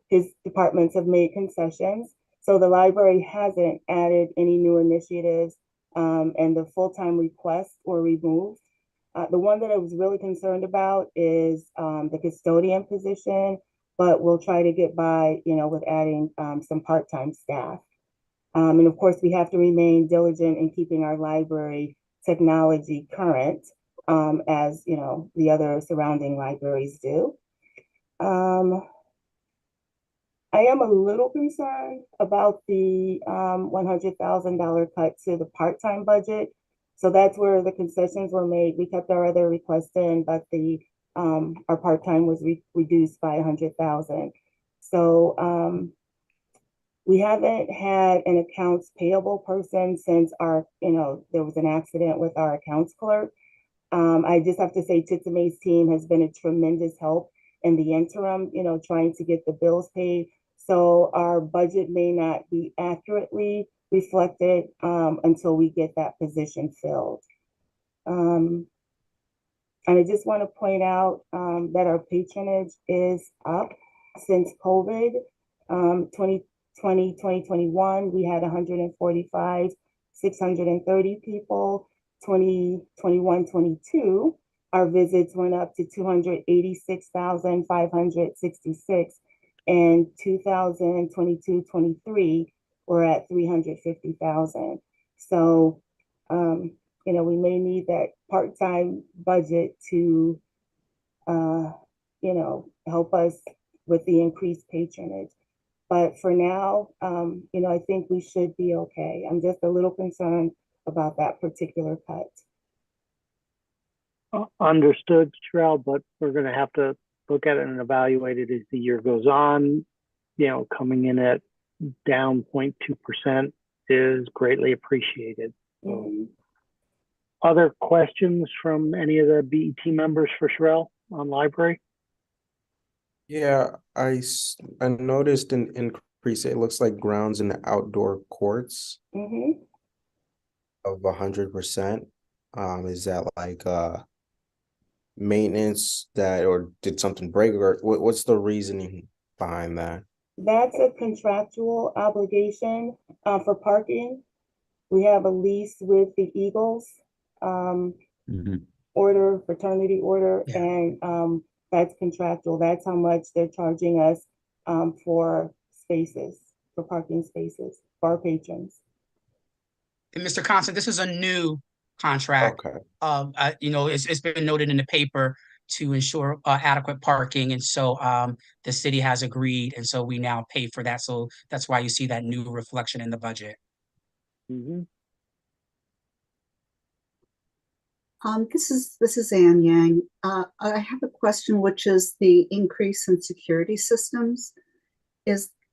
his departments have made concessions. So the library hasn't added any new initiatives, and the full-time requests were removed. The one that I was really concerned about is the custodian position, but we'll try to get by, with adding some part-time staff. And of course, we have to remain diligent in keeping our library technology current, as the other surrounding libraries do. I am a little concerned about the $100,000 cut to the part-time budget. So that's where the concessions were made. We kept our other requests in, but our part-time was reduced by 100,000. So we haven't had an accounts payable person since there was an accident with our accounts clerk. I just have to say Titsame's team has been a tremendous help in the interim, trying to get the bills paid. So our budget may not be accurately reflected until we get that position filled. And I just want to point out that our patronage is up since COVID. 2020, 2021, we had 145, 630 people. 2021, 22, our visits went up to 286,566. And 2022, 23, we're at 350,000. So, we may need that part-time budget to, help us with the increased patronage. But for now, I think we should be okay. I'm just a little concerned about that particular cut. Understood, Sherelle, but we're going to have to look at it and evaluate it as the year goes on. Coming in at down 0.2% is greatly appreciated. Other questions from any of the BET members for Sherelle on library? Yeah, I noticed an increase. It looks like grounds and outdoor courts of 100%. Is that like maintenance or did something break, or what's the reasoning behind that? That's a contractual obligation for parking. We have a lease with the Eagles order, fraternity order, and that's contractual. That's how much they're charging us for parking spaces for our patrons. And Mr. Constant, this is a new contract. Okay. It's been noted in the paper to ensure adequate parking, and so the city has agreed, and so we now pay for that. So that's why you see that new reflection in the budget. This is Ann Yang. I have a question, which is the increase in security systems.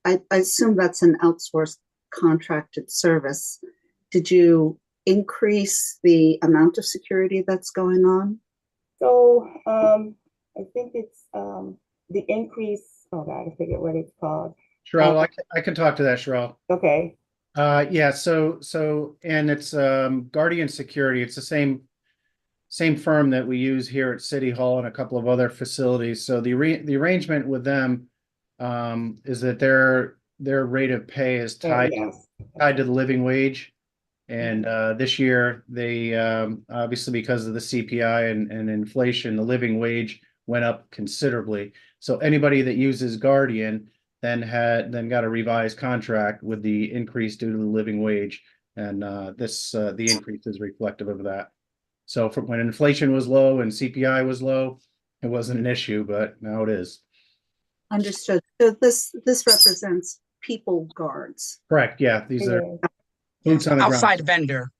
I assume that's an outsourced contracted service. Did you increase the amount of security that's going on? So I think it's the increase. Oh God, I forget what it's called. Sherelle, I can talk to that, Sherelle. Okay. Yeah, so and it's Guardian Security. It's the same firm that we use here at City Hall and a couple of other facilities. So the arrangement with them is that their rate of pay is tied to the living wage. And this year they obviously, because of the CPI and inflation, the living wage went up considerably. So anybody that uses Guardian then got a revised contract with the increase due to the living wage, and the increase is reflective of that. So from when inflation was low and CPI was low, it wasn't an issue, but now it is. Understood. So this represents people guards. Correct. Yeah, these are boots on the ground. Outside vendor.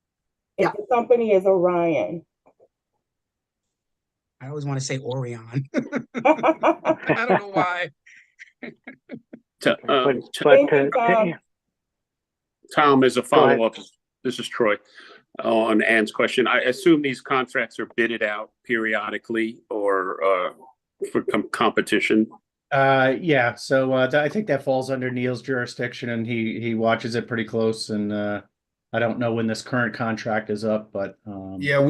The company is Orion. I always want to say Orion. I don't know why. Tom, as a follow-up, this is Troy, on Ann's question. I assume these contracts are bidded out periodically or for competition. Yeah, so I think that falls under Neil's jurisdiction, and he watches it pretty close. And I don't know when this current contract is up, but yeah,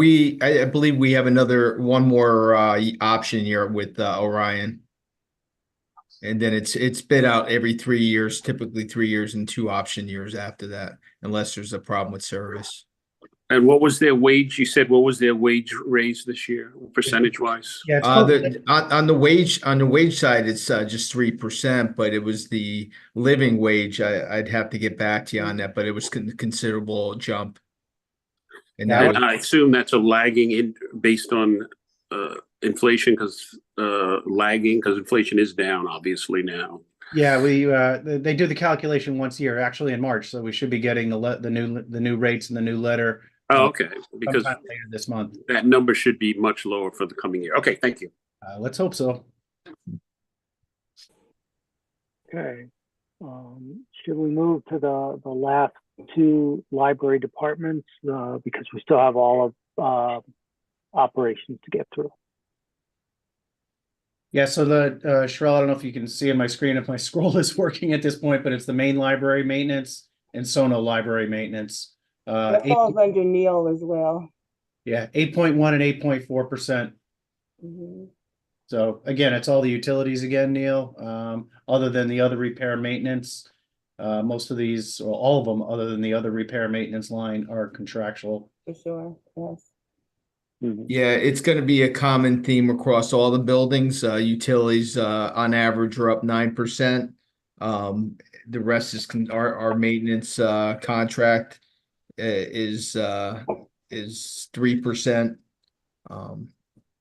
I believe we have one more option year with Orion, and then it's bid out every 3 years, typically 3 years, and 2 option years after that, unless there's a problem with service. And what was their wage? You said, what was their wage raise this year, percentage wise? Yeah, it's called, On the wage side, it's just 3%, but it was the living wage. I'd have to get back to you on that, but it was considerable jump. And Yeah, that And was, I assume that's a lagging in based on inflation because lagging because inflation is down obviously now. yeah, they do the calculation once a year, actually in March, so we should be getting the new rates and the new letter Oh, okay, because sometime later this month. that number should be much lower for the coming year. Okay, thank you. Let's hope so. Okay. Should we move to the last two library departments, because we still have all of operations to get through? Yeah, so the Sherelle, I don't know if you can see on my screen if my scroll is working at this point, but it's the main library maintenance and Sono library maintenance. That falls under Neil as well. Yeah, 8.1 and 8.4%. Mhm. So again, it's all the utilities again, Neil. Other than the other repair maintenance, most of these, or all of them, other than the other repair maintenance line, are contractual. For sure, yes. yeah, it's going to be a common theme across all the buildings. Utilities, on average, are up 9%. The rest is our maintenance contract is 3%.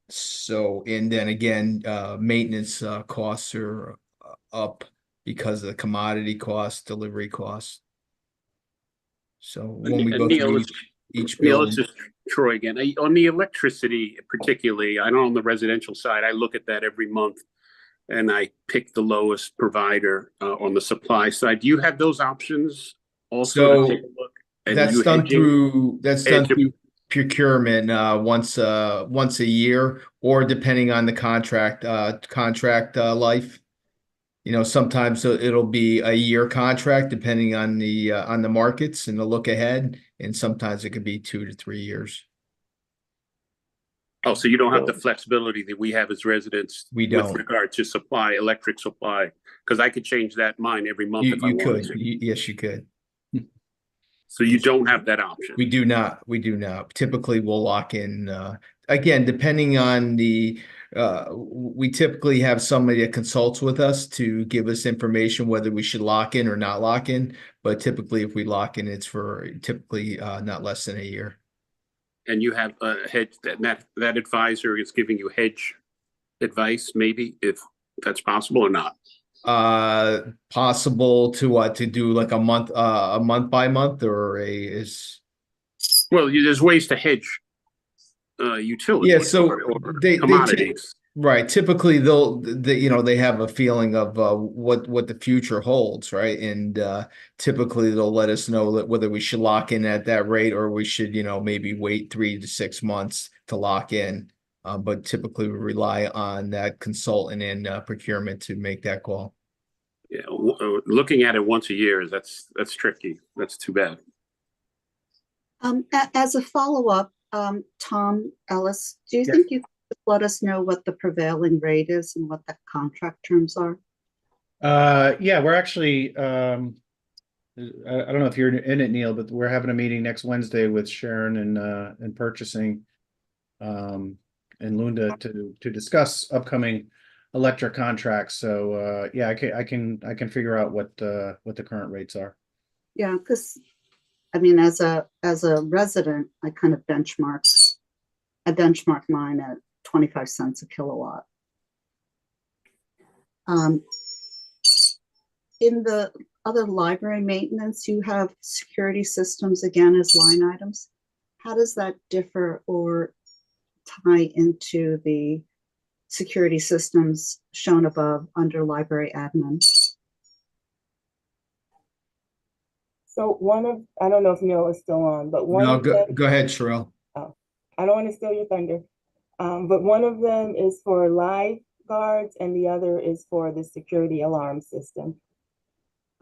So, and then again, maintenance costs are up because of the commodity costs, delivery costs. So when we go Neil, through it's- each Neil, building, this is Troy again. On the electricity, particularly, I know on the residential side, I look at that every month and I pick the lowest provider on the supply side. Do you have those options also So, to take a look? And that's you done hedging? through Hedge- procurement once a year, or depending on the contract life. You know, sometimes it'll be a year contract depending on the markets and the look ahead, and sometimes it could be 2 to 3 years. Oh, so you don't have the flexibility that we have as residents We with don't. regard to supply, electric supply, because I could change that mine every month if I You wanted could, to. yes, you could. So you don't have that option. We do not. We do not. Typically, we'll lock in, again, depending on we typically have somebody that consults with us to give us information whether we should lock in or not lock in. But typically, if we lock in, it's for typically not less than a year. And you have a hedge that advisor is giving you hedge advice, maybe if that's possible or not. Possible to do like a month by month, or is. Well, there's ways to hedge utilities. Yeah, so or they commodities. right. Typically, they have a feeling of what the future holds, right? And typically, they'll let us know that whether we should lock in at that rate or we should, maybe wait 3 to 6 months to lock in. But typically, we rely on that consultant and procurement to make that call. Yeah, looking at it once a year that's tricky. That's too bad. As a follow-up, Tom Ellis, do you think you could let us know what the prevailing rate is and what the contract terms are? Yeah, we're actually, I don't know if you're in it, Neil, but we're having a meeting next Wednesday with Sharon and purchasing, and Lunda to discuss upcoming electric contracts. So, yeah, I can figure out what the current rates are. Yeah, because I mean, as a resident, I kind of benchmark mine at 25 cents a kilowatt. In the other library maintenance, you have security systems again as line items. How does that differ or tie into the security systems shown above under library admin? So I don't know if Neil is still on, but No, go ahead, Sherelle. Oh, I don't want to steal your thunder. But one of them is for live guards and the other is for the security alarm system.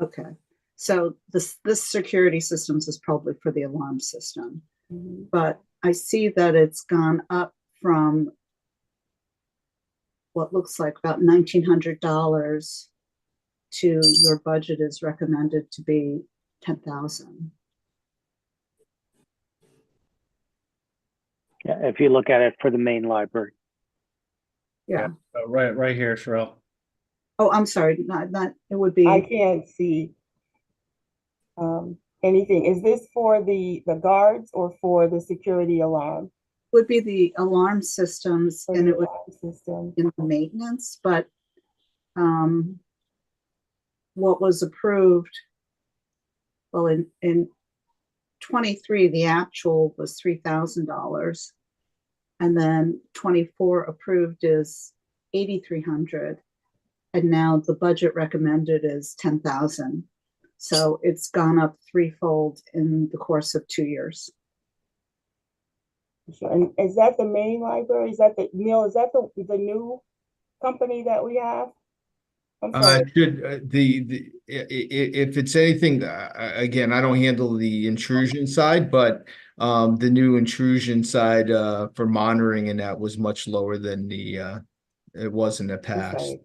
Okay, so this security systems is probably for the alarm system, but I see that it's gone up from what looks like about $1,900 to your budget is recommended to be $10,000. Yeah, if you look at it for the main library. Yeah. Right here, Sherelle. Oh, I'm sorry, not, it would I be, can't see anything. Is this for the guards or for the security alarm? would be the alarm systems For and the it would alarm system? in the maintenance, but what was approved, well, in 23, the actual was $3,000. And then 24 approved is 8,300. And now the budget recommended is 10,000. So it's gone up threefold in the course of 2 years. Sure. And is that the main library? Is that the Neil? Is that the new company that we have? I'm sorry. If it's anything, again, I don't handle the intrusion side, but the new intrusion side for monitoring and that was much lower than it was in the past.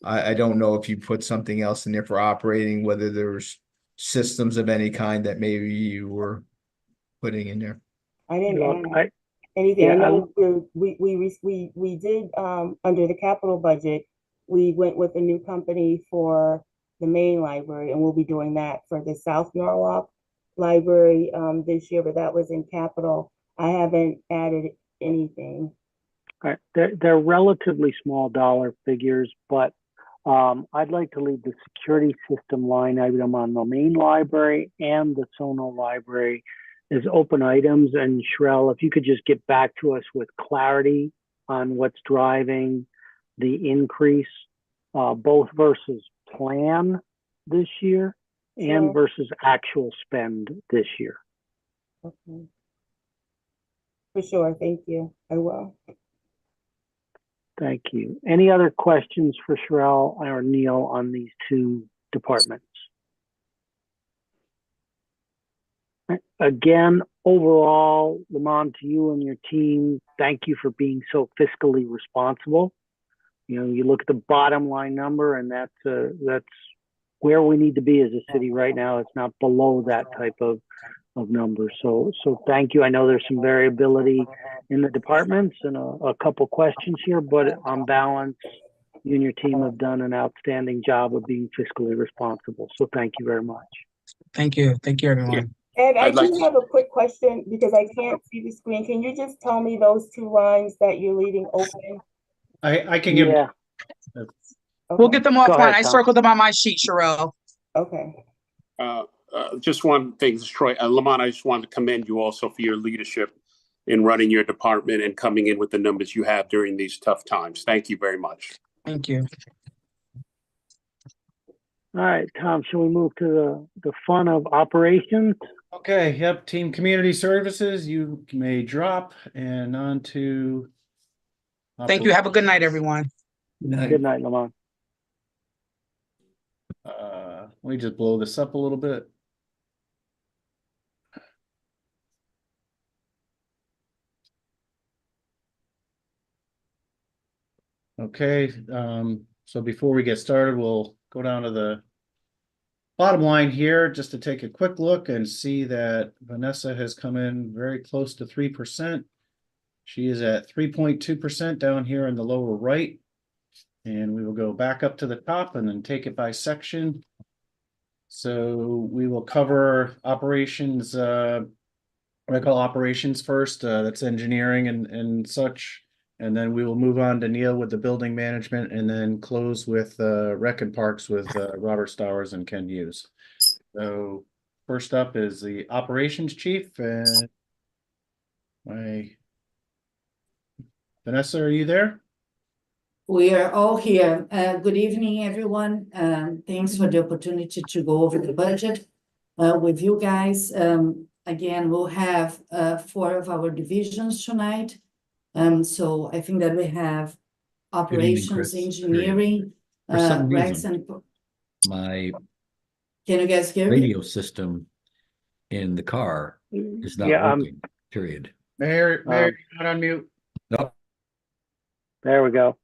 I don't know if you put something else in there for operating, whether there's systems of any kind that maybe you were putting in there. I didn't Look, add anything. yeah, I know we did under the capital budget, we went with a new company for the main library, and we'll be doing that for the South Norwalk Library this year, but that was in capital. I haven't added anything. Right. They're relatively small dollar figures, but I'd like to leave the security system line item on the main library and the Sono library as open items. And Sherelle, if you could just get back to us with clarity on what's driving the increase, both versus plan this year and Sure. versus actual spend this year. Okay. For sure. Thank you. I will. Thank you. Any other questions for Sherelle or Neil on these two departments? Again, overall, Lamont, to you and your team, thank you for being so fiscally responsible. You know, you look at the bottom line number, and that's where we need to be as a city right now. It's not below that type of number. So thank you. I know there's some variability in the departments and a couple questions here, but on balance, you and your team have done an outstanding job of being fiscally responsible. So thank you very much. Thank you. Thank you, everyone. And I I'd like do to- have a quick question because I can't see the screen. Can you just tell me those two lines that you're leaving open? I can give. Yeah. We'll get them Go offline. ahead, I Tom. circled them on my sheet, Sherelle. Okay. Just one thing, Troy, Lamont, I just wanted to commend you also for your leadership in running your department and coming in with the numbers you have during these tough times. Thank you very much. Thank you. All right, Tom, shall we move to the fun of operations? Okay, yep, team community services, you may drop and on to. Thank you. Have a good night, everyone. Good night, Lamont. Let me just blow this up a little bit. Okay, so before we get started, we'll go down to the bottom line here, just to take a quick look and see that Vanessa has come in very close to 3%. She is at 3.2% down here in the lower right. And we will go back up to the top and then take it by section. So we will cover operations, what I call operations first, that's engineering and such. And then we will move on to Neil with the building management and then close with Rec and Parks with Robert Stowers and Ken Hughes. So first up is the operations chief and Vanessa, are you there? We are all here. Good evening, everyone. Thanks for the opportunity to go over the budget with you guys. Again, we'll have 4 of our divisions tonight. So I think that we have operations, Chris. engineering, For some Rex reason, and. my Can you guys hear me? radio system in the car is not Yeah, working, period. Mayor, you're not on mute. Nope. There we go.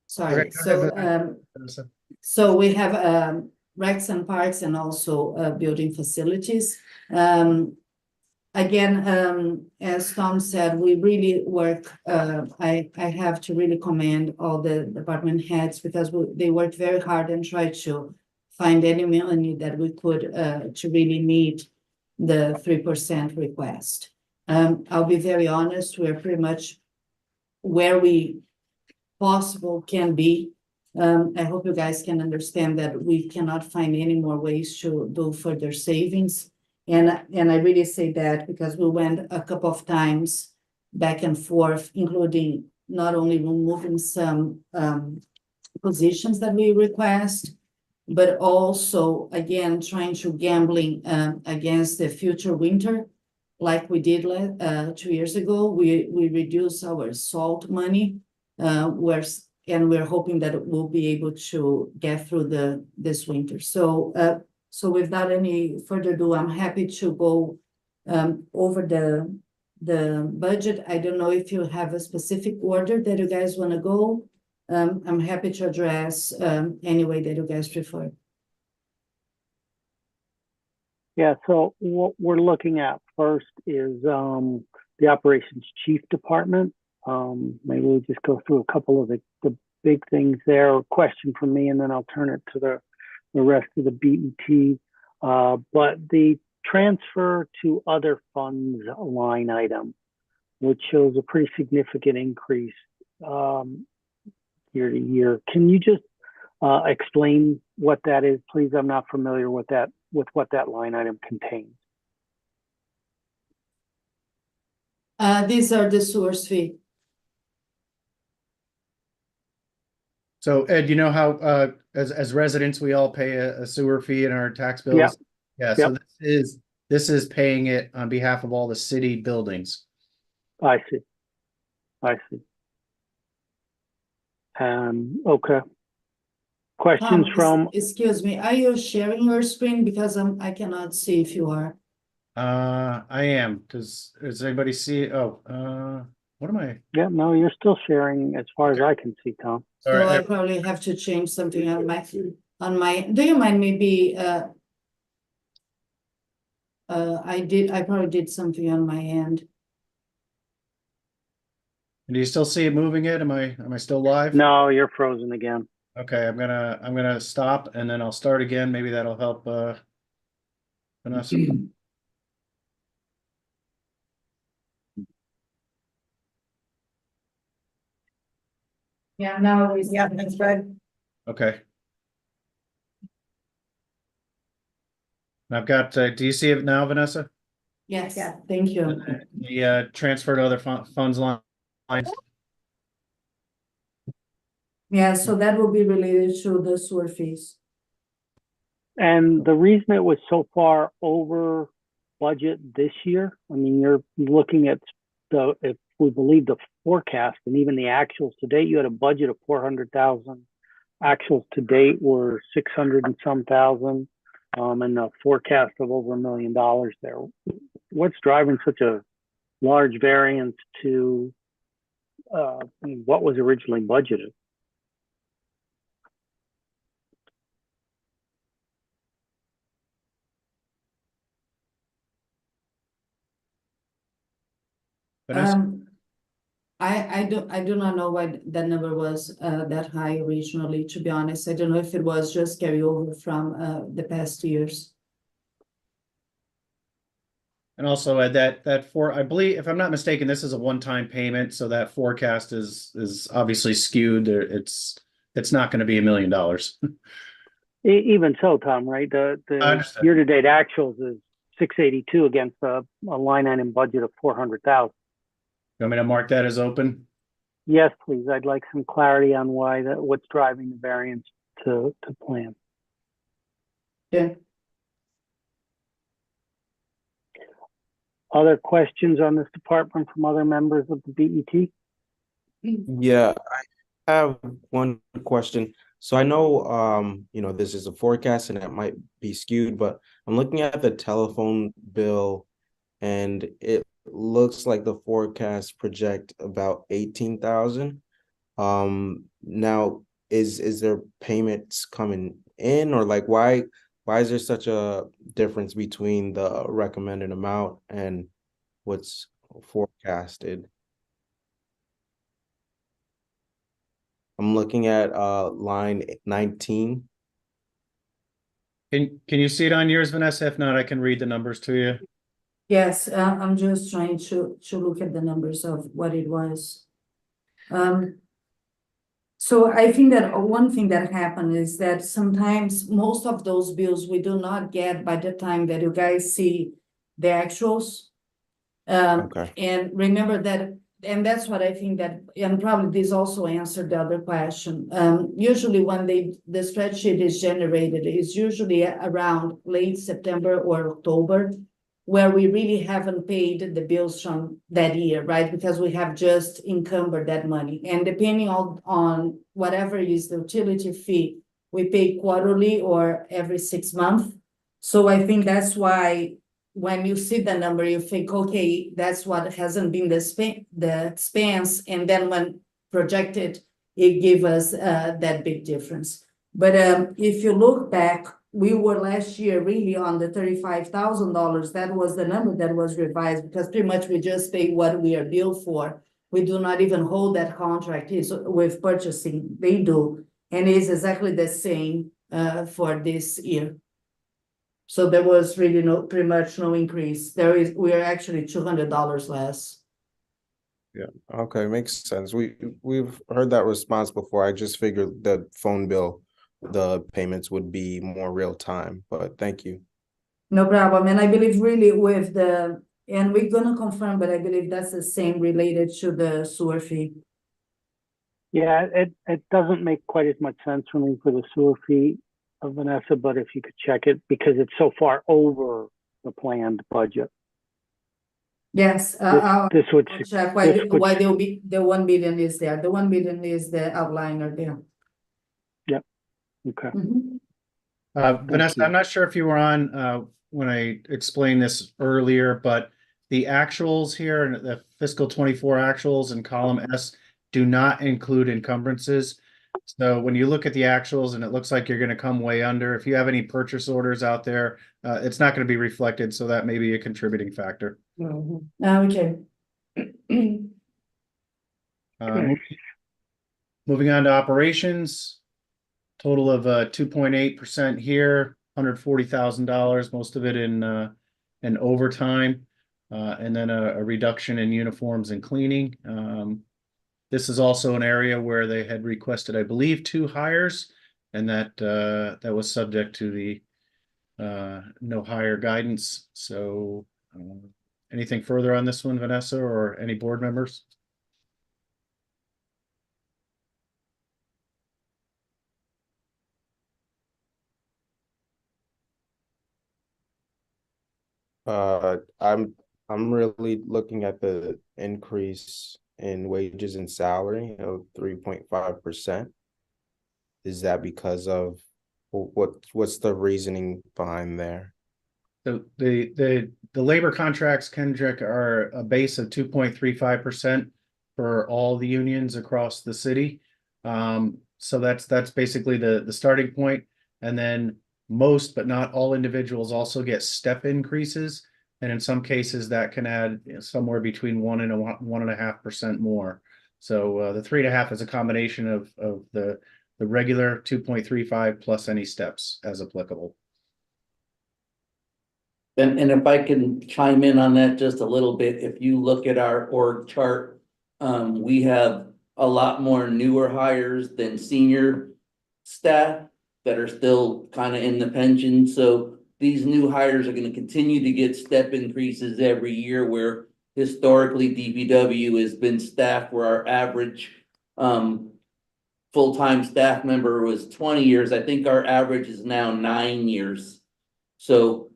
Sorry. Okay, go ahead, So we have Rex and Parks and also building facilities. again, as Tom said, we really work, I have to really commend all the department heads because they worked very hard and tried to find any money that we could, to really meet the 3% request. I'll be very honest, we're pretty much where we possible can be. I hope you guys can understand that we cannot find any more ways to do further savings. And I really say that because we went a couple of times back and forth, including not only removing some positions that we request, but also, again, trying to gambling against the future winter, like we did 2 years ago. We reduced our salt money, and we're hoping that we'll be able to get through this winter. So without any further ado, I'm happy to go over the budget. I don't know if you have a specific order that you guys want to go. I'm happy to address any way that you guys prefer. Yeah, so what we're looking at first is the operations chief department. Maybe we'll just go through a couple of the big things there. A question from me, and then I'll turn it to the rest of the BET. But the transfer to other funds line item, which shows a pretty significant increase year to year. Can you just explain what that is, please? I'm not familiar with what that line item contains. These are the source fee. So Ed, you know how as residents we all pay a sewer fee in our tax bills? Yep. Yeah, so this is paying it on behalf of all the city buildings. I see. Okay. Questions from? Excuse me, are you sharing your screen? Because I cannot see if you are. I am. Does anybody see? Oh, what am I? Yeah, no, you're still sharing as far as I can see, Tom. So All right. I probably have to change something on my, do you mind maybe, I probably did something on my end. Do you still see it moving it? Am I still live? No, you're frozen again. Okay, I'm gonna stop and then I'll start again. Maybe that'll help Vanessa. Yeah, now that's right. Okay. I've got, do you see it now, Vanessa? Yes, thank you. The transfer to other funds line. Yeah, so that will be related to the sewer fees. And the reason it was so far over budget this year, I mean, you're looking at if we believe the forecast and even the actuals to date, you had a budget of 400,000. Actuals to date were 600 and some thousand, and a forecast of over $1 million there. What's driving such a large variance to what was originally budgeted? I do not know why that number was that high originally, to be honest. I don't know if it was just carryover from the past years. And also that I believe, if I'm not mistaken, this is a one-time payment, so that forecast is obviously skewed. It's not going to be $1 million. Even so, Tom, right? The year-to-date actuals is 682 against a line item budget of 400,000. You want me to mark that as open? Yes, please. I'd like some clarity on what's driving the variance to plan. Yeah. Other questions on this department from other members of the BET? Yeah, I have one question. So I know, this is a forecast and it might be skewed, but I'm looking at the telephone bill and it looks like the forecast project about 18,000. Now is there payments coming in, or why is there such a difference between the recommended amount and what's forecasted. I'm looking at line 19. Can you see it on yours, Vanessa? If not, I can read the numbers to you. Yes, I'm just trying to look at the numbers of what it was. So I think that one thing that happened is that sometimes most of those bills we do not get by the time that you guys see the actuals. Okay. And remember that, and that's what I think that, and probably this also answered the other question. Usually when the spreadsheet is generated, it's usually around late September or October, where we really haven't paid the bills from that year, right? Because we have just encumbered that money. And depending on whatever is the utility fee, we pay quarterly or every 6 months. So I think that's why when you see the number, you think, okay, that's what hasn't been the expense, and then when projected, it gave us that big difference. But if you look back, we were last year really on the $35,000. That was the number that was revised because pretty much we just pay what we are billed for. We do not even hold that contract with purchasing. They do, and it's exactly the same for this year. So there was really pretty much no increase. We are actually $200 less. Yeah. Okay, makes sense. We've heard that response before. I just figured the phone bill, the payments would be more real time, but thank you. No problem. And I believe really and we're gonna confirm, but I believe that's the same related to the sewer fee. Yeah, it doesn't make quite as much sense for me for the sewer fee of Vanessa, but if you could check it because it's so far over the planned budget. Yes, This would I'll check why there'll be the 1 billion is there. The 1 billion is the outliner there. Yep. Okay. Vanessa, I'm not sure if you were on when I explained this earlier, but the actuals here and the fiscal 24 actuals in column S do not include encumbrances. So when you look at the actuals and it looks like you're going to come way under, if you have any purchase orders out there, it's not going to be reflected. So that may be a contributing factor. Okay. Moving on to operations, total of 2.8% here, $140,000, most of it in overtime, and then a reduction in uniforms and cleaning. This is also an area where they had requested, I believe, 2 hires, and that was subject to the no hire guidance. So anything further on this one, Vanessa, or any board members? I'm really looking at the increase in wages and salary of 3.5%. Is that because of what's the reasoning behind there? So the labor contracts, Kendrick, are a base of 2.35% for all the unions across the city. So that's basically the starting point. And then most, but not all individuals also get step increases. And in some cases that can add somewhere between 1 and 1.5% more. So the 3.5 is a combination of the regular 2.35 plus any steps as applicable. And if I can chime in on that just a little bit, if you look at our org chart, we have a lot more newer hires than senior staff that are still kind of in the pension. So these new hires are going to continue to get step increases every year, where historically DPW has been staffed where our average full-time staff member was 20 years. I think our average is now 9 years. So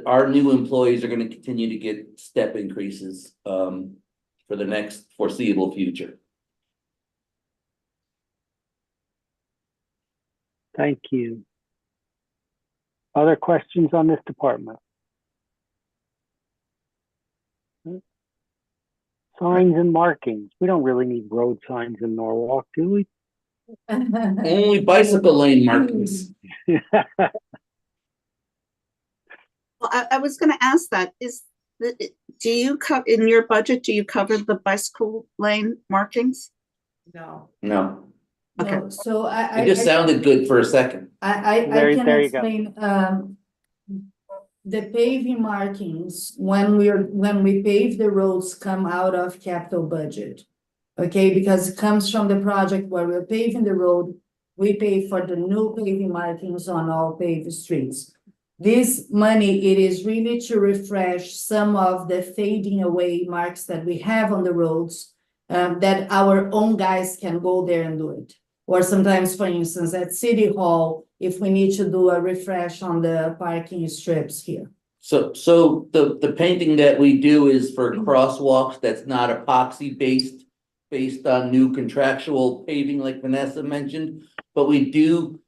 our new employees are going to continue to get step increases for the next foreseeable future. Thank you. Other questions on this department? Signs and markings. We don't really need road signs in Norwalk, do we? Only bicycle lane markings. Well, I was going to ask that, is Do you in your budget, do you cover the bicycle lane markings? No. No, Okay. No, so it just sounded good for a second. I There- can there you go. explain, the paving markings, when we pave the roads, come out of capital budget. Okay, because it comes from the project where we're paving the road, we pay for the new paving markings on all paved streets. This money, it is really to refresh some of the fading away marks that we have on the roads, that our own guys can go there and do it. Or sometimes, for instance, at City Hall, if we need to do a refresh on the parking strips here. So the painting that we do is for crosswalks that's not epoxy based on new contractual paving like Vanessa mentioned, but we do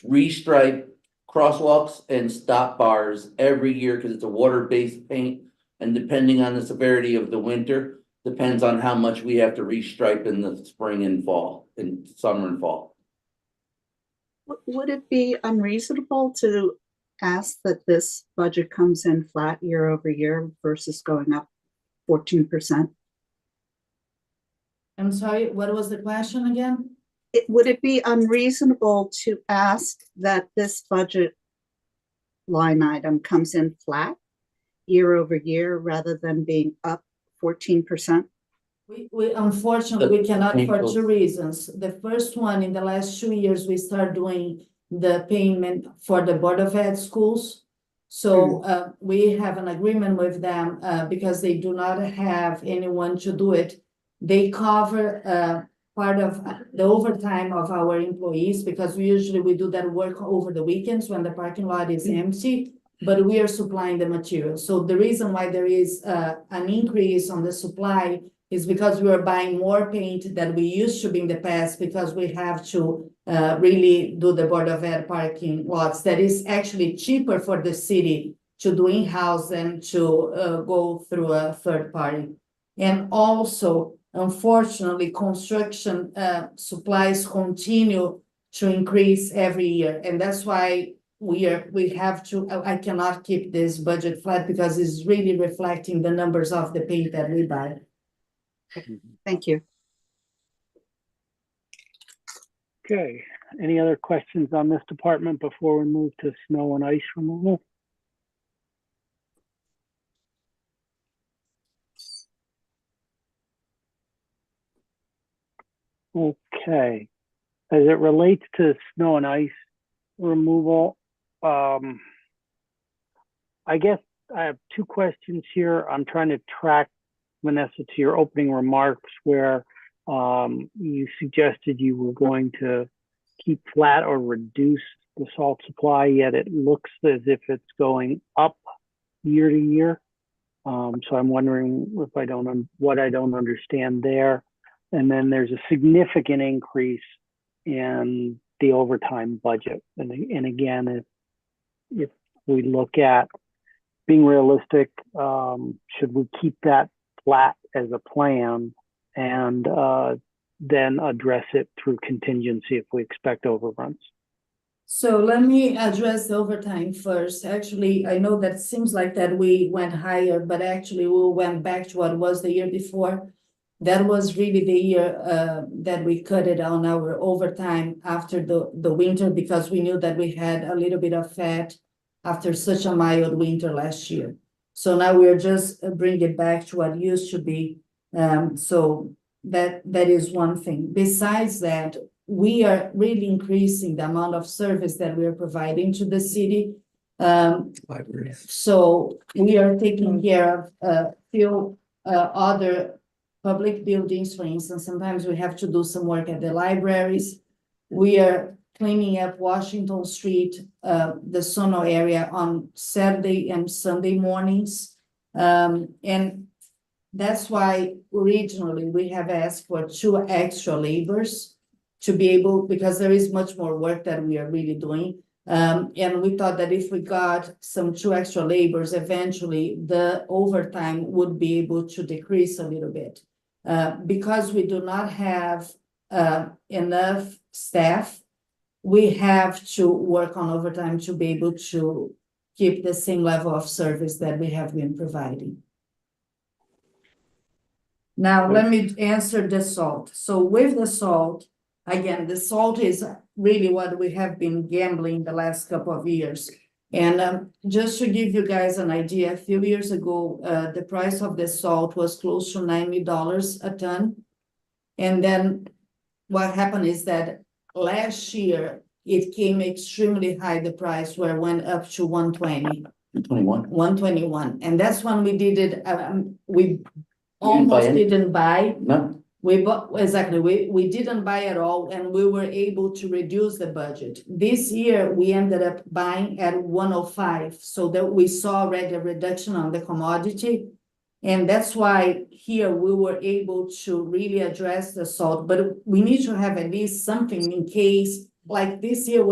restripe crosswalks and stop bars every year because it's a water-based paint. And depending on the severity of the winter, depends on how much we have to restripe in the spring and fall, in summer and fall. Would it be unreasonable to ask that this budget comes in flat year over year versus going up 14%? I'm sorry, what was the question again? Would it be unreasonable to ask that this budget line item comes in flat year over year rather than being up 14%? We unfortunately, we cannot for two reasons. The first one, in the last 2 years, we start doing the payment for the Board of Ed schools. So we have an agreement with them because they do not have anyone to do it. They cover part of the overtime of our employees because we do that work over the weekends when the parking lot is empty, but we are supplying the material. So the reason why there is an increase on the supply is because we are buying more paint than we used to be in the past because we have to really do the Board of Ed parking lots. That is actually cheaper for the city to do in-house than to go through a third party. And also, unfortunately, construction supplies continue to increase every year. And that's why we have to, I cannot keep this budget flat because it's really reflecting the numbers of the paint that we buy. Thank you. Okay, any other questions on this department before we move to snow and ice removal? Okay, as it relates to snow and ice removal, I guess I have two questions here. I'm trying to track, Vanessa, to your opening remarks where you suggested you were going to keep flat or reduce the salt supply, yet it looks as if it's going up year to year. So I'm wondering if what I don't understand there. And then there's a significant increase in the overtime budget. And again, if we look at being realistic, should we keep that flat as a plan and then address it through contingency if we expect overruns? So let me address the overtime first. Actually, I know that seems like that we went higher, but actually we went back to what was the year before. That was really the year that we cut it on our overtime after the winter because we knew that we had a little bit of fat after such a mild winter last year. So now we're just bringing it back to what used to be. So that is one thing. Besides that, we are really increasing the amount of service that we are providing to the city. Libraries. So we are taking care of a few other public buildings, for instance. Sometimes we have to do some work at the libraries. We are cleaning up Washington Street, the Sono area on Saturday and Sunday mornings. And that's why originally we have asked for 2 extra laborers to be able, because there is much more work that we are really doing. And we thought that if we got some 2 extra laborers, eventually the overtime would be able to decrease a little bit. Because we do not have enough staff, we have to work on overtime to be able to keep the same level of service that we have been providing. Now, let me answer the salt. So with the salt, again, the salt is really what we have been gambling the last couple of years. And just to give you guys an idea, a few years ago, the price of the salt was close to $90 a ton. And then what happened is that last year, it came extremely high, the price where it went up to 120. 121. And that's when we did it, we almost didn't buy. No, We bought, exactly, we didn't buy at all, and we were able to reduce the budget. This year, we ended up buying at 105, so that we saw already a reduction on the commodity. And that's why here we were able to really address the salt, but we need to have at least something in case, like this year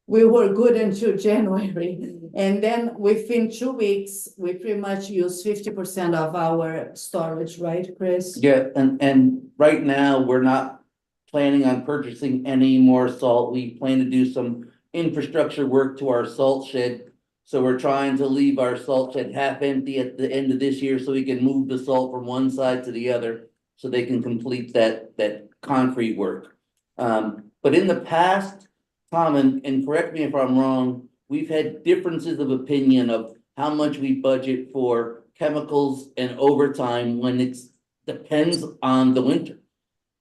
we were good until January. And then within 2 weeks, we pretty much use 50% of our storage, right, Chris? yeah, and right now, we're not planning on purchasing any more salt. We plan to do some infrastructure work to our salt shed. So we're trying to leave our salt shed half empty at the end of this year so we can move the salt from one side to the other so they can complete that concrete work. But in the past, Tom, and correct me if I'm wrong, we've had differences of opinion of how much we budget for chemicals and overtime when it's depends on the winter.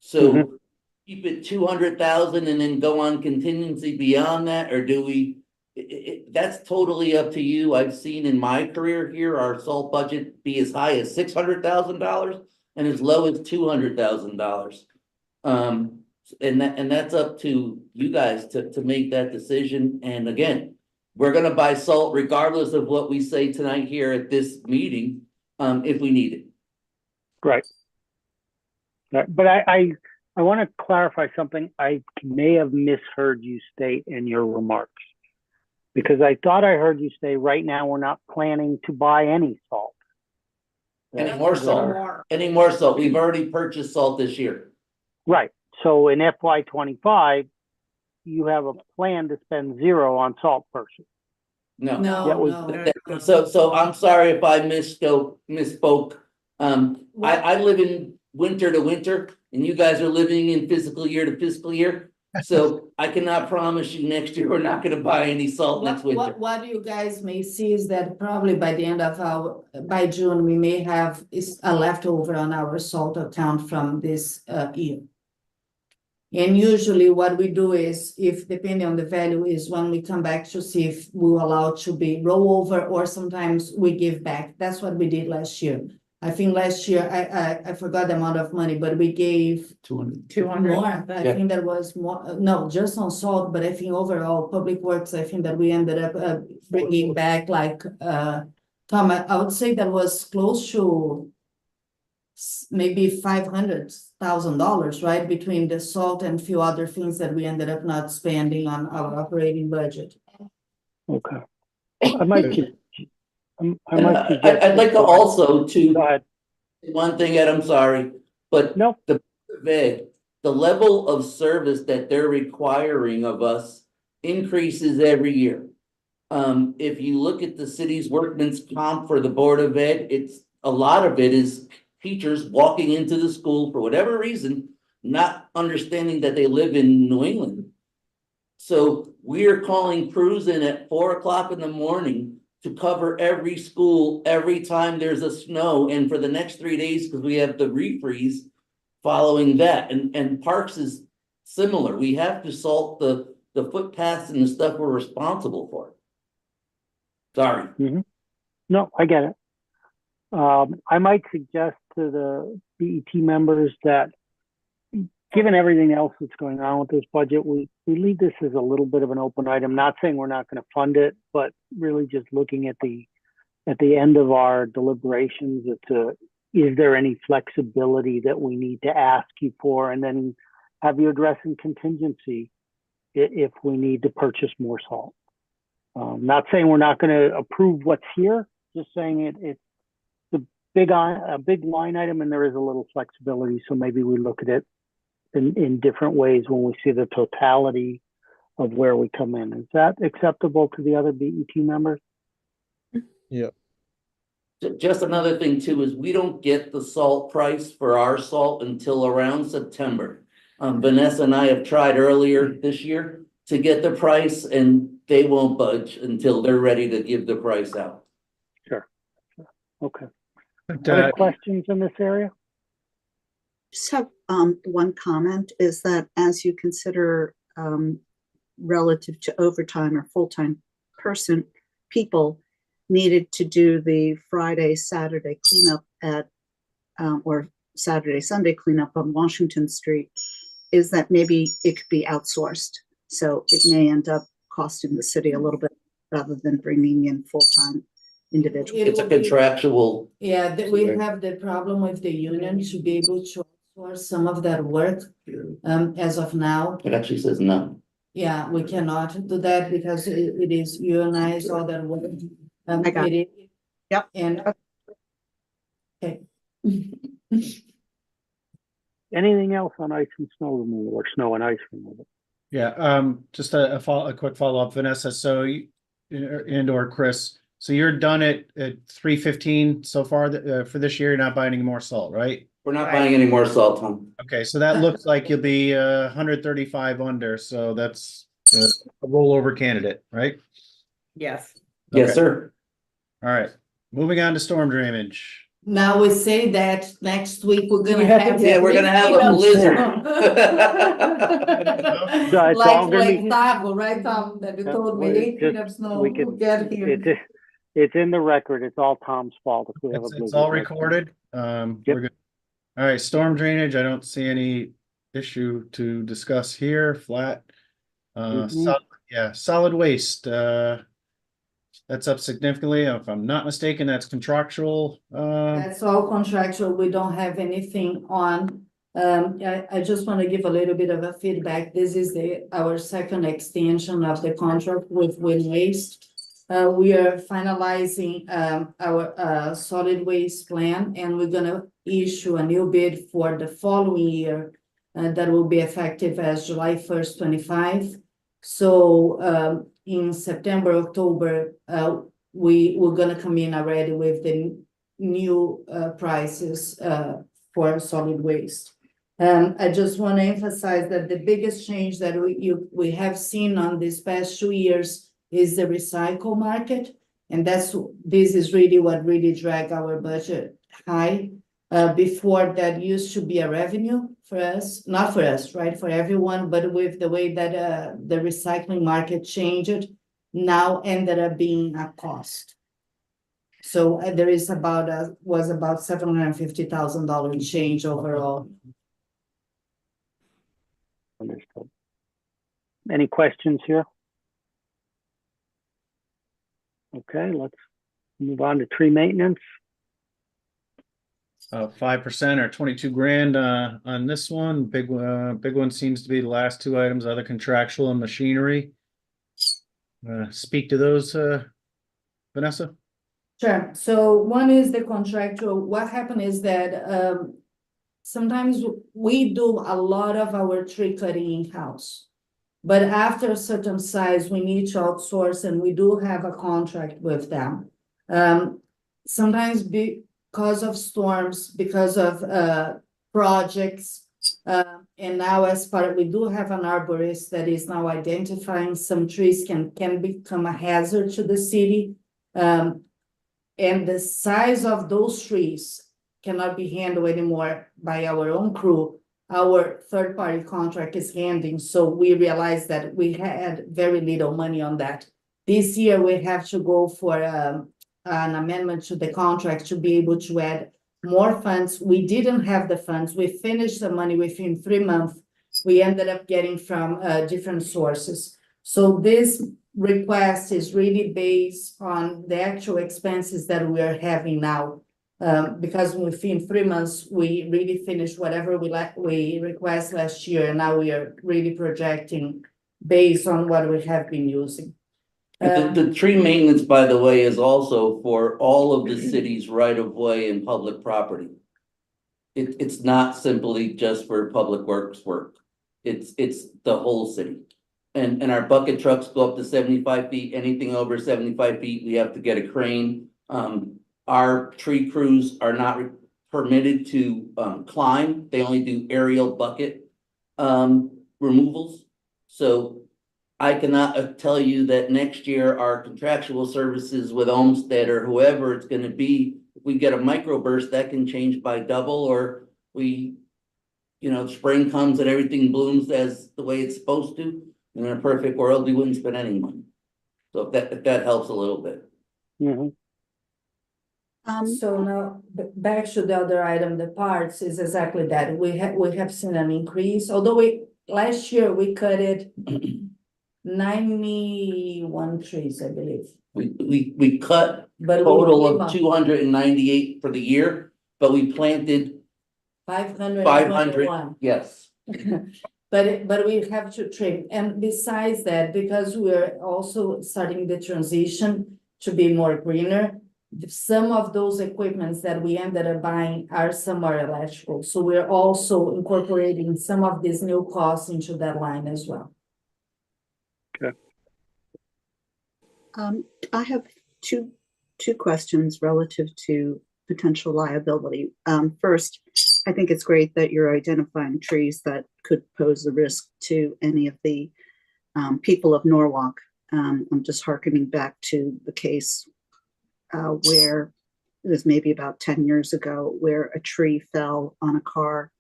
So keep it 200,000 and then go on contingency beyond that, or do we? That's totally up to you. I've seen in my career here, our salt budget be as high as $600,000 and as low as $200,000. And that's up to you guys to make that decision. And again, we're gonna buy salt regardless of what we say tonight here at this meeting, if we need it. Right. Right. But I want to clarify something I may have misheard you state in your remarks. Because I thought I heard you say right now we're not planning to buy any salt. Any more salt? Any more salt? We've already purchased salt this year. Right. So in FY25, you have a plan to spend zero on salt purchase. No. No. So I'm sorry if I misspoke. I live in winter to winter and you guys are living in fiscal year to fiscal year. So I cannot promise you next year we're not gonna buy any salt next winter. What you guys may see is that probably by the end of by June, we may have a leftover on our salt account from this year. And usually what we do is, if depending on the value, is when we come back to see if we're allowed to be rollover, or sometimes we give back. That's what we did last year. I think last year, I forgot the amount of money, but we gave 200. more. I think that was more, no, just on salt, but I think overall, Public Works, I think that we ended up bringing back like, Tom, I would say that was close to maybe $500,000, right? Between the salt and a few other things that we ended up not spending on our operating budget. Okay. I might suggest. I'd like to also Go ahead. one thing, Ed, I'm sorry, but No. the level of service that they're requiring of us increases every year. If you look at the city's workman's comp for the Board of Ed, it's a lot of it is teachers walking into the school for whatever reason, not understanding that they live in New England. So we are calling crews in at 4 o'clock in the morning to cover every school every time there's a snow, and for the next 3 days, because we have the refreeze following that. And Parks is similar. We have to salt the footpaths and the stuff we're responsible for. Sorry. No, I get it. I might suggest to the BET members that, given everything else that's going on with this budget, we leave this as a little bit of an open item. Not saying we're not going to fund it, but really just looking at the end of our deliberations, is there any flexibility that we need to ask you for, and then have you address in contingency if we need to purchase more salt. Not saying we're not going to approve what's here, just saying it's a big line item, and there is a little flexibility. So maybe we look at it in different ways when we see the totality of where we come in. Is that acceptable to the other BET members? Yeah. Just another thing too, is we don't get the salt price for our salt until around September. Vanessa and I have tried earlier this year to get the price, and they won't budge until they're ready to give the price out. Sure. Okay. But, Other questions in this area? Just have one comment is that as you consider relative to overtime or full-time people needed to do the Friday, Saturday cleanup at or Saturday, Sunday cleanup on Washington Street, is that maybe it could be outsourced. So it may end up costing the city a little bit rather than bringing in full-time individuals. It's a contractual. Yeah, we have the problem with the union to be able to outsource some of that work. As of now, It actually says no. yeah, we cannot do that because it is unionized, all that work. I got it. Yep. And okay. Anything else on ice and snow removal or snow and ice removal? yeah, just a quick follow-up, Vanessa. So and or Chris, so you're done at 315 so far for this year. You're not buying any more salt, right? We're not buying any more salt, Tom. Okay, so that looks like you'll be 135 under, so that's a rollover candidate, right? Yes. Yes, Okay. sir. All right, moving on to storm drainage. Now we say that next week we're gonna have. Yeah, we're gonna have a blizzard. So it's all gonna be- Tahoe, right, Tom, that you told me, well, 8 feet of snow we will can- get here. It's in the record. It's all Tom's fault if we have a blizzard. It's all next week. recorded. We're good. All right, storm drainage, I don't see any issue to discuss here, flat. Solid waste, that's up significantly. If I'm not mistaken, that's contractual. That's all contractual. We don't have anything on. I just want to give a little bit of a feedback. This is our second extension of the contract with Waste. We are finalizing our solid waste plan, and we're gonna issue a new bid for the following year that will be effective as July 1st, 25. So in September, October, we're gonna come in already with the new prices for solid waste. I just want to emphasize that the biggest change that we have seen on these past 2 years is the recycle market, and this is really what really dragged our budget high. Before that used to be a revenue for us, not for us, right, for everyone, but with the way that the recycling market changed, now ended up being a cost. So there is was about $750,000 change overall. Understood. Any questions here? Okay, let's move on to tree maintenance. 5% or 22 grand on this one. Big one seems to be the last two items, other contractual and machinery. Speak to those, Vanessa. Sure. So one is the contractual. What happened is that sometimes we do a lot of our tree cutting in-house. But after a certain size, we need to outsource, and we do have a contract with them. Sometimes because of storms, because of projects, and now as part, we do have an arborist that is now identifying some trees can become a hazard to the city. And the size of those trees cannot be handled anymore by our own crew. Our third-party contract is handling, so we realized that we had very little money on that. This year, we have to go for an amendment to the contract to be able to add more funds. We didn't have the funds. We finished the money within 3 months. We ended up getting from different sources. So this request is really based on the actual expenses that we are having now. Because within 3 months, we really finished whatever we request last year, and now we are really projecting based on what we have been using. The tree maintenance, by the way, is also for all of the city's right of way and public property. It's not simply just for public works work. It's the whole city. And our bucket trucks go up to 75 feet. Anything over 75 feet, we have to get a crane. our tree crews are not permitted to climb. They only do aerial bucket removals. So I cannot tell you that next year our contractual services with Olmsted or whoever it's gonna be, if we get a microburst, that can change by double, or we, spring comes and everything blooms as the way it's supposed to. In a perfect world, we wouldn't spend any money. So if that helps a little bit. Mhm. So now, back to the other item, the parts is exactly that. We have seen an increase, although last year we cut it 91 trees, I believe. We cut But we total came of up 298 for the year, but we planted 521. yes. But we have to trim, and besides that, because we're also starting the transition to be more greener, some of those equipments that we ended up buying are somewhere electrical, so we're also incorporating some of these new costs into that line as well. I have two questions relative to potential liability. First, I think it's great that you're identifying trees that could pose a risk to any of the people of Norwalk. I'm just hearkening back to the case where it was maybe about 10 years ago, where a tree fell on a car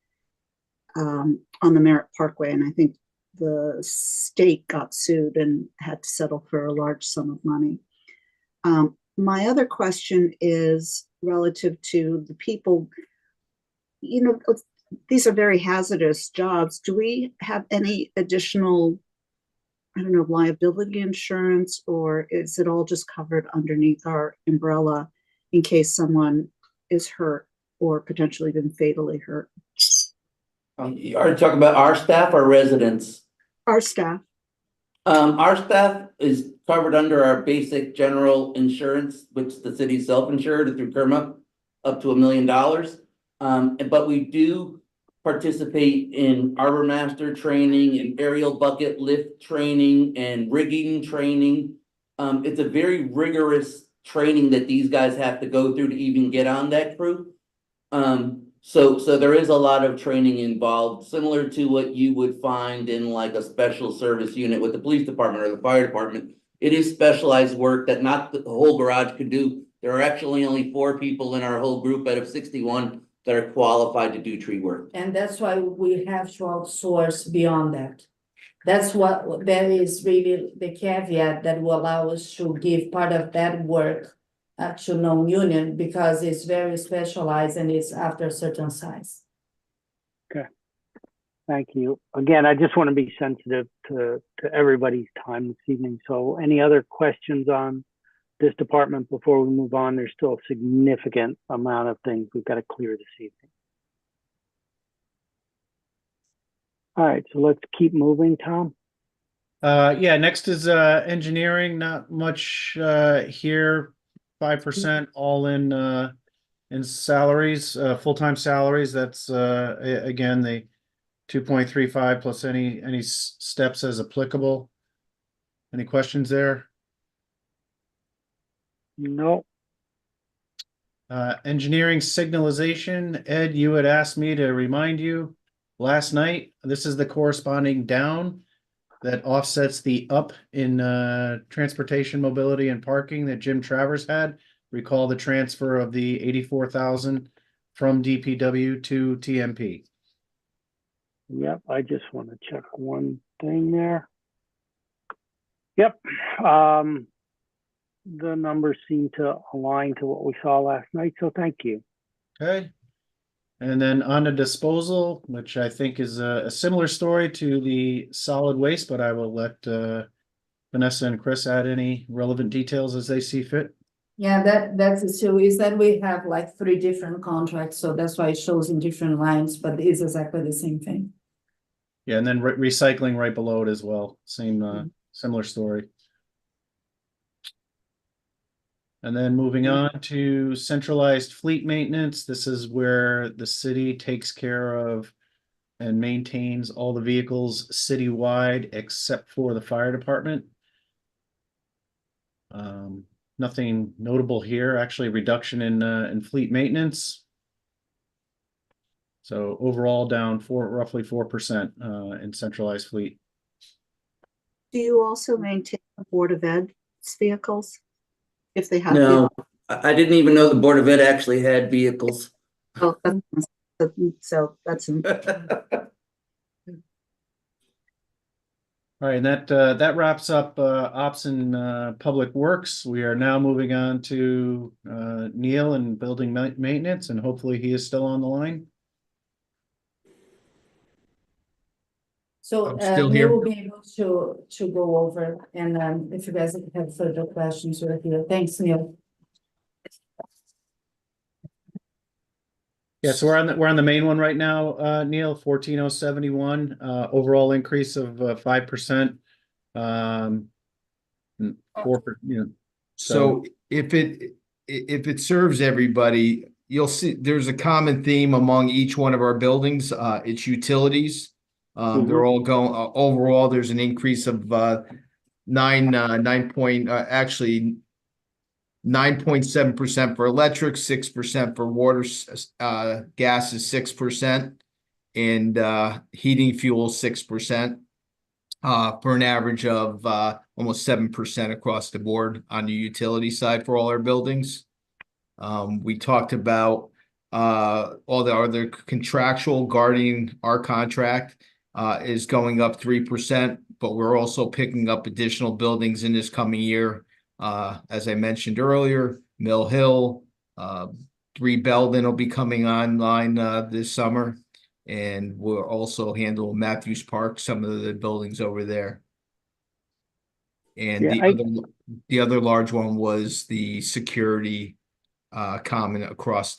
on the Merritt Parkway, and I think the state got sued and had to settle for a large sum of money. My other question is relative to the people, these are very hazardous jobs. Do we have any additional, I don't know, liability insurance, or is it all just covered underneath our umbrella in case someone is hurt or potentially been fatally hurt? Are you talking about our staff or residents? Our staff. Our staff is covered under our basic general insurance, which the city self-insured through KERMA, up to $1 million. But we do participate in Arbor Master training and aerial bucket lift training and rigging training. It's a very rigorous training that these guys have to go through to even get on that crew. So there is a lot of training involved, similar to what you would find in like a special service unit with the police department or the fire department. It is specialized work that not the whole garage could do. There are actually only 4 people in our whole group out of 61 that are qualified to do tree work. And that's why we have to outsource beyond that. That is really the caveat that will allow us to give part of that work to non-union, because it's very specialized and it's after a certain size. Okay. Thank you. Again, I just want to be sensitive to everybody's time this evening. So any other questions on this department before we move on? There's still a significant amount of things we've got to clear this evening. All right, so let's keep moving, Tom. Yeah, next is engineering. Not much here. 5% all in salaries, full-time salaries. That's again the 2.35 plus any steps as applicable. Any questions there? No. Engineering signalization. Ed, you had asked me to remind you last night. This is the corresponding down that offsets the up in transportation, mobility, and parking that Jim Travers had. Recall the transfer of the 84,000 from DPW to TMP. Yep, I just want to check one thing there. Yep, the numbers seem to align to what we saw last night, so thank you. Okay. And then on the disposal, which I think is a similar story to the solid waste, but I will let Vanessa and Chris add any relevant details as they see fit. Yeah, that's the issue, is that we have like 3 different contracts, so that's why it shows in different lines, but it's exactly the same thing. Yeah, and then recycling right below it as well. Same similar story. And then moving on to centralized fleet maintenance. This is where the city takes care of and maintains all the vehicles citywide except for the fire department. nothing notable here, actually reduction in fleet maintenance. So overall down roughly 4% in centralized fleet. Do you also maintain the Board of Ed's vehicles? If they have. No, I didn't even know the Board of Ed actually had vehicles. Oh, so that's. All right, and that wraps up ops and public works. We are now moving on to Neil and building maintenance, and hopefully he is still on the line. So I'm still Neil here. will be able to go over, and if you guys have further questions, we're here. Thanks, Neil. Yeah, so we're on the main one right now, Neil, 14,071, overall increase of 5%. 4%, you know. So if it serves everybody, you'll see there's a common theme among each one of our buildings. It's utilities. They're all going, overall, there's an increase of 9.7% for electric, 6% for water, gas is 6%, and heating fuel 6%. For an average of almost 7% across the board on the utility side for all our buildings. We talked about all the other contractual guarding our contract is going up 3%, but we're also picking up additional buildings in this coming year. As I mentioned earlier, Mill Hill, 3 Belden will be coming online this summer. And we'll also handle Matthews Park, some of the buildings over there. And Yeah, the other large one was the security common across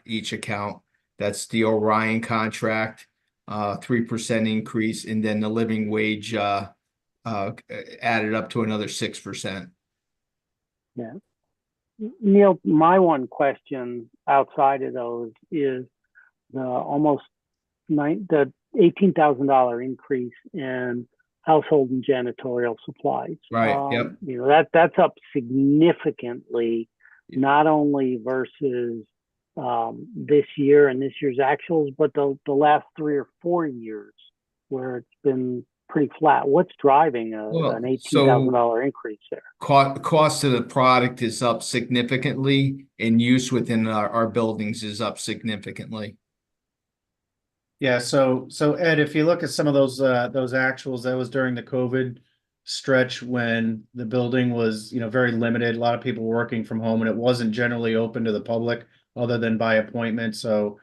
each account. That's the Orion contract, 3% increase, and then the living wage added up to another 6%. Yeah. Neil, my one question outside of those is the $18,000 increase in household and janitorial supplies. Right. Yep. You know, that's up significantly, not only versus this year and this year's actuals, but the last 3 or 4 years where it's been pretty flat. What's driving an $18,000 increase there? Cost of the product is up significantly, and use within our buildings is up significantly. Yeah, so Ed, if you look at some of those actuals, that was during the COVID stretch when the building was, very limited. A lot of people working from home, and it wasn't generally open to the public other than by appointment. So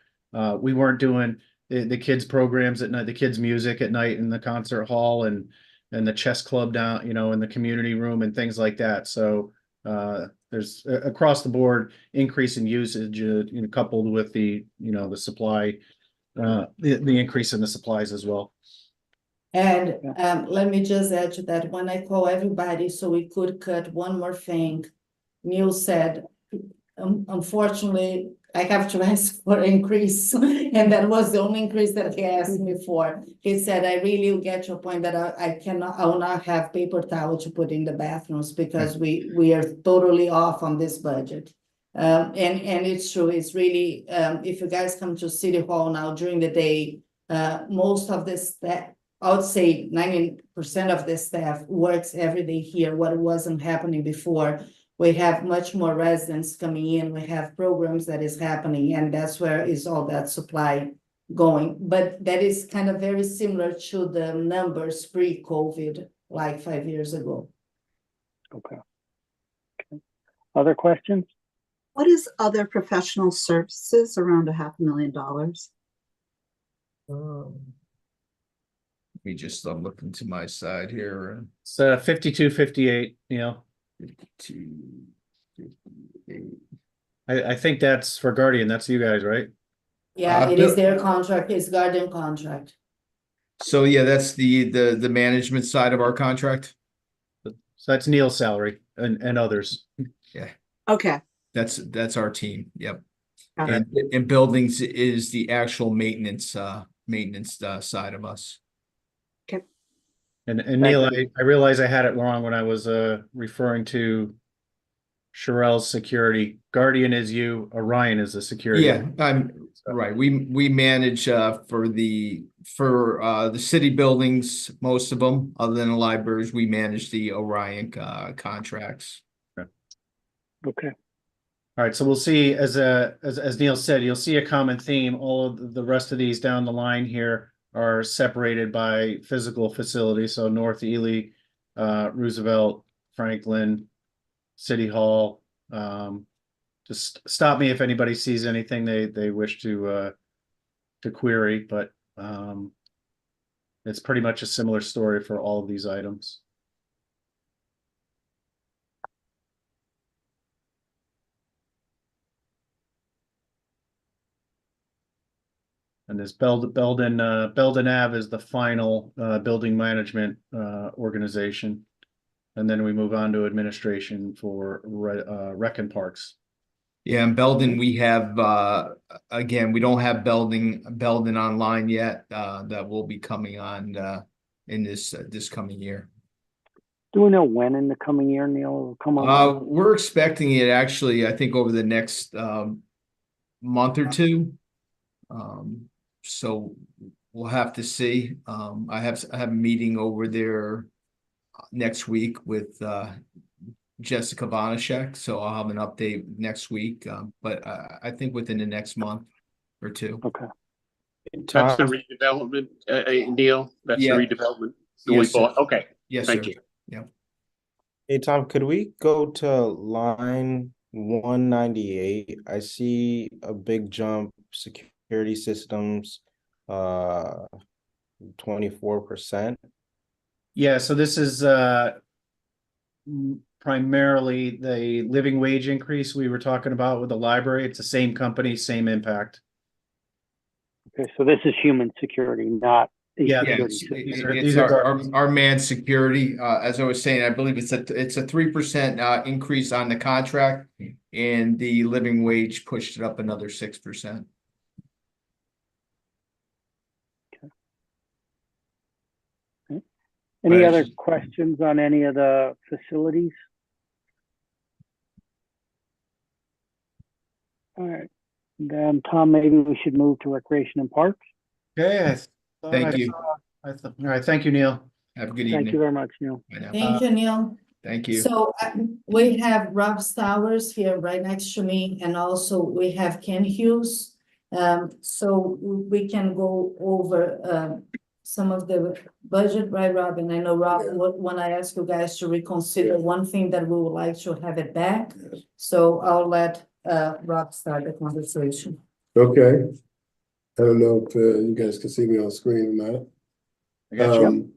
we weren't doing the kids programs at night, the kids music at night in the concert hall and the chess club down, in the community room and things like that. So there's across the board increase in usage, coupled with the supply. The increase in the supplies as well. And let me just add to that, when I call everybody, so we could cut one more thing. Neil said, unfortunately, I have to ask for increase, and that was the only increase that he asked me for. He said, I really get your point that I will not have paper towel to put in the bathrooms because we are totally off on this budget. And it's true, it's really, if you guys come to City Hall now during the day, most of this, I would say 90% of the staff works every day here, what wasn't happening before. We have much more residents coming in, we have programs that is happening, and that's where is all that supply going. But that is kind of very similar to the numbers pre-COVID, like 5 years ago. Okay. Other questions? What is other professional services around $500,000? Let me just look into my side here. It's 5258, 5258. I think that's for Guardian. That's you guys, right? Yeah, it is their contract, it's Guardian contract. So yeah, that's the management side of our contract. So that's Neil's salary and others. Yeah. Okay. That's our team. Yep. Got And buildings is the actual maintenance side of us. Okay. And Neil, I realize I had it wrong when I was referring to Sherelle's security. Guardian is you, Orion is the security. Yeah, right. We manage for the city buildings, most of them, other than the libraries, we manage the Orion contracts. Okay. All right, so we'll see, as Neil said, you'll see a common theme. All of the rest of these down the line here are separated by physical facilities. So North Ely, Roosevelt, Franklin, City Hall. Just stop me if anybody sees anything they wish to query, but it's pretty much a similar story for all of these items. And this Belden Ave is the final building management organization. And then we move on to administration for rec and parks. Yeah, and Belden, we have again, we don't have Belden online yet. That will be coming on in this coming year. Do we know when in the coming year, Neil, will come on? We're expecting it actually, I think, over the next month or two. So we'll have to see. I have a meeting over there next week with Jessica Vanashek, so I'll have an update next week. But I think within the next month or two. Okay. That's the redevelopment, Neil? That's the redevelopment that we bought? Okay. Yes, Thank sir. you. Yeah. Hey, Tom, could we go to line 198? I see a big jump, security systems, 24%. Yeah, so this is primarily the living wage increase we were talking about with the library. It's the same company, same impact. Okay, so this is human security, not Yeah, security. It's our manned security. As I was saying, I believe it's a 3% increase on the contract, and the living wage pushed it up another 6%. Any other questions on any of the facilities? All right, then Tom, maybe we should move to recreation and parks. Okay, Thank you. all right, thank you, Neil. Have a good evening. Thank you very much, Neil. Thank you, Neil. Thank you. So we have Rob Stowers here right next to me, and also we have Ken Hughes. So we can go over some of the budget, right, Rob? And I know, Rob, when I ask you guys to reconsider one thing that we would like to have it back. So I'll let Rob start the conversation. Okay. I don't know if you guys can see me on screen or not. I got you.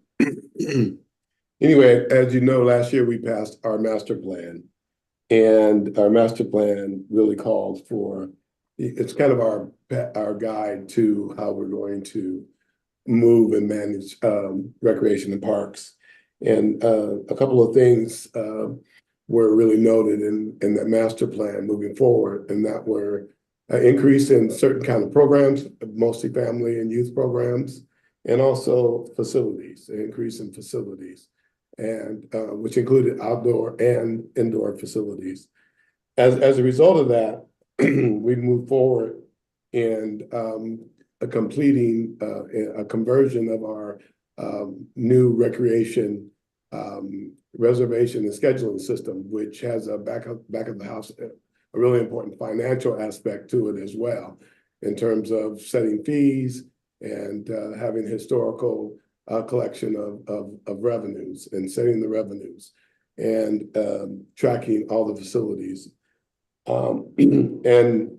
Anyway, as you know, last year we passed our master plan, and our master plan really calls for, it's kind of our guide to how we're going to move and manage recreation and parks. And a couple of things were really noted in that master plan moving forward, and that were an increase in certain kind of programs, mostly family and youth programs, and also facilities, an increase in facilities, and which included outdoor and indoor facilities. As a result of that, we moved forward and completing a conversion of our new recreation reservation and scheduling system, which has a back of the house, a really important financial aspect to it as well, in terms of setting fees and having historical collection of revenues and setting the revenues and tracking all the facilities. And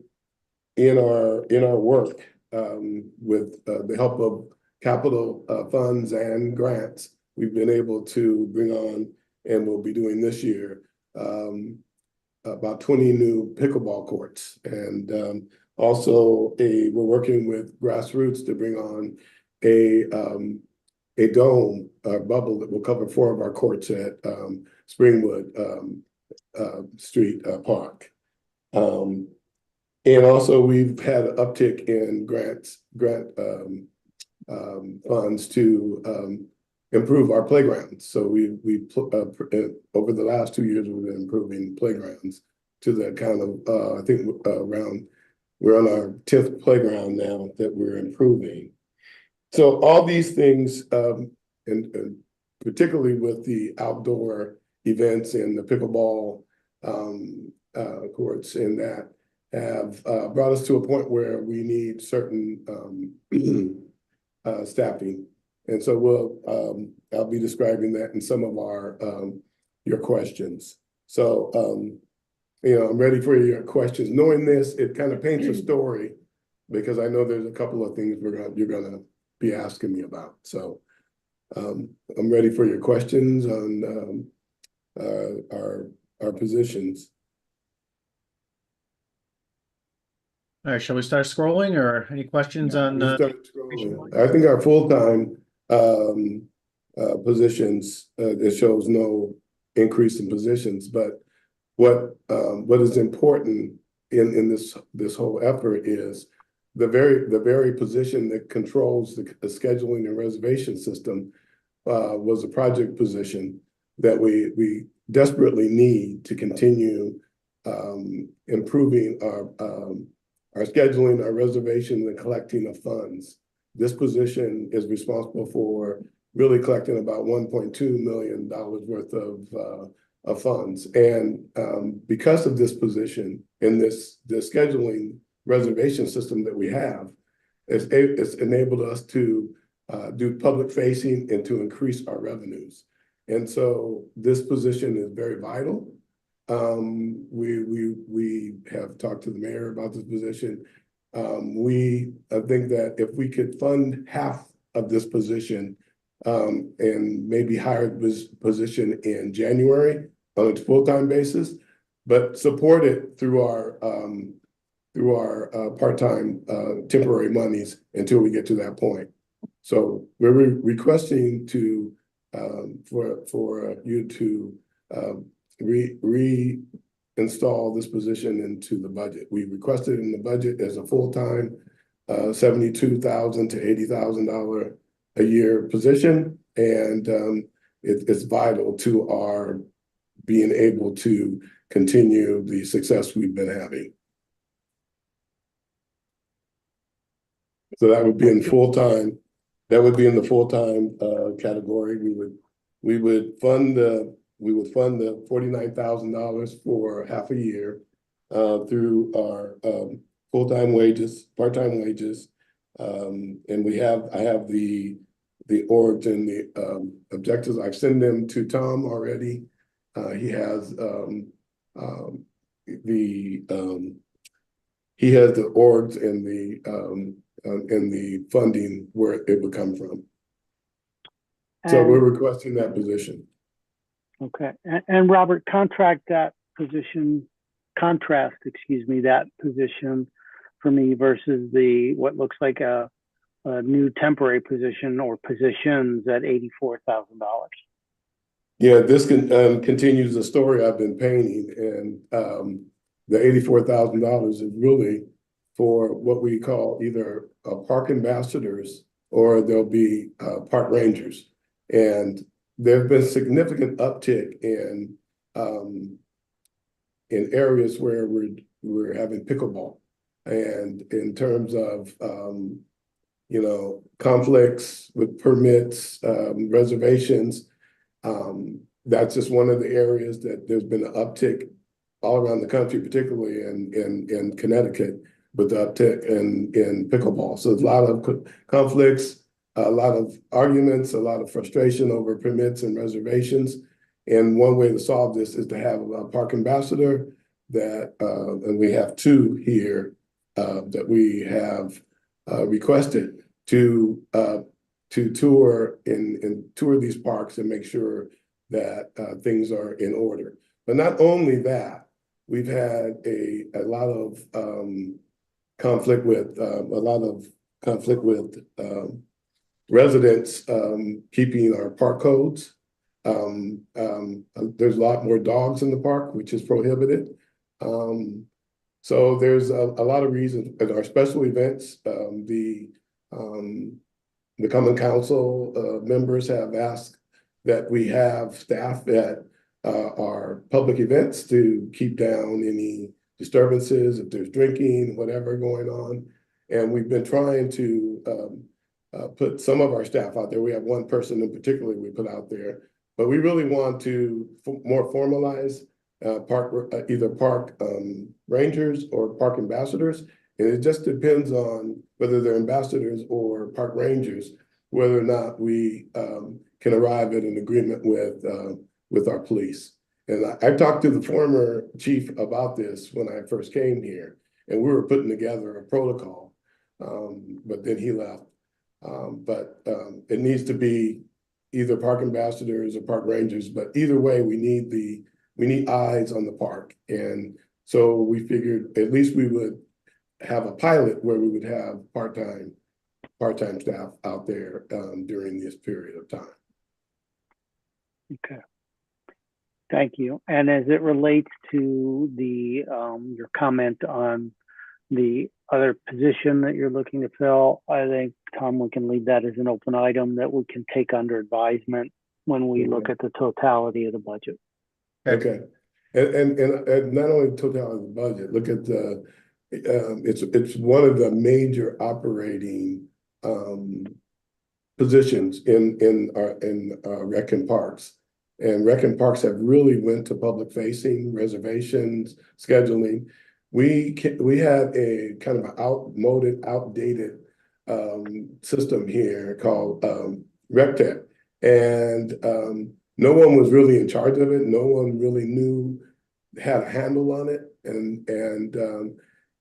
in our work with the help of capital funds and grants, we've been able to bring on, and we'll be doing this year, about 20 new pickleball courts. And also we're working with Grassroots to bring on a dome bubble that will cover 4 of our courts at Springwood Street Park. And also we've had an uptick in grant funds to improve our playgrounds. So over the last 2 years, we've been improving playgrounds to the kind of, I think we're on our 10th playground now that we're improving. So all these things, and particularly with the outdoor events and the pickleball courts and that have brought us to a point where we need certain staffing. And so I'll be describing that in some of your questions. So, I'm ready for your questions. Knowing this, it kind of paints a story because I know there's a couple of things you're gonna be asking me about. So, I'm ready for your questions on our positions. All right, shall we start scrolling or any questions on? I think our full-time positions, it shows no increase in positions, but what is important in this whole effort is the very position that controls the scheduling and reservation system was a project position that we desperately need to continue improving our scheduling, our reservation, and collecting of funds. This position is responsible for really collecting about $1.2 million worth of funds. And because of this position and the scheduling reservation system that we have, it's enabled us to do public facing and to increase our revenues. And so this position is very vital. We have talked to the mayor about this position. I think that if we could fund half of this position and maybe hire this position in January on a full-time basis, but support it through our part-time temporary monies until we get to that point. So we're requesting for you to reinstall this position into the budget. We requested in the budget as a full-time $72,000 to $80,000 a year position, and it's vital to our being able to continue the success we've been having. So that would be in full-time. That would be in the full-time category. We would fund the $49,000 for half a year through our full-time wages, part-time wages, and I have the orgs and the objectives. I've sent them to Tom already. He has the orgs and the funding where it would come from. So we're requesting that position. Okay, and Robert, contrast that position for me versus what looks like a new temporary position or positions at $84,000. Yeah, this continues the story I've been painting, and the $84,000 is really for what we call either park ambassadors or there'll be park rangers. And there's been significant uptick in areas where we're having pickleball, and in terms of conflicts with permits, reservations. That's just one of the areas that there's been an uptick all around the country, particularly in Connecticut, with the uptick in pickleball. So there's a lot of conflicts, a lot of arguments, a lot of frustration over permits and reservations. And one way to solve this is to have a park ambassador and we have two here that we have requested to tour these parks and make sure that things are in order. But not only that, we've had a lot of conflict with residents keeping our park codes. There's a lot more dogs in the park, which is prohibited. So there's a lot of reasons. At our special events, the common council members have asked that we have staff at our public events to keep down any disturbances, if there's drinking, whatever going on. And we've been trying to put some of our staff out there. We have one person in particular we put out there, but we really want to more formalize either park rangers or park ambassadors. And it just depends on whether they're ambassadors or park rangers, whether or not we can arrive at an agreement with our police. And I talked to the former chief about this when I first came here, and we were putting together a protocol, but then he left. But it needs to be either park ambassadors or park rangers, but either way, we need eyes on the park. And so we figured at least we would have a pilot where we would have part-time staff out there during this period of time. Okay. Thank you. And as it relates to the your comment on the other position that you're looking to fill, I think, Tom, we can leave that as an open item that we can take under advisement when we look at the totality of the budget. Okay. And not only the totality of the budget, look at the it's one of the major operating positions in our rec and parks. And rec and parks have really went to public facing, reservations, scheduling. We had a kind of an outdated system here called RecTech, and no one was really in charge of it. No one really had a handle on it, and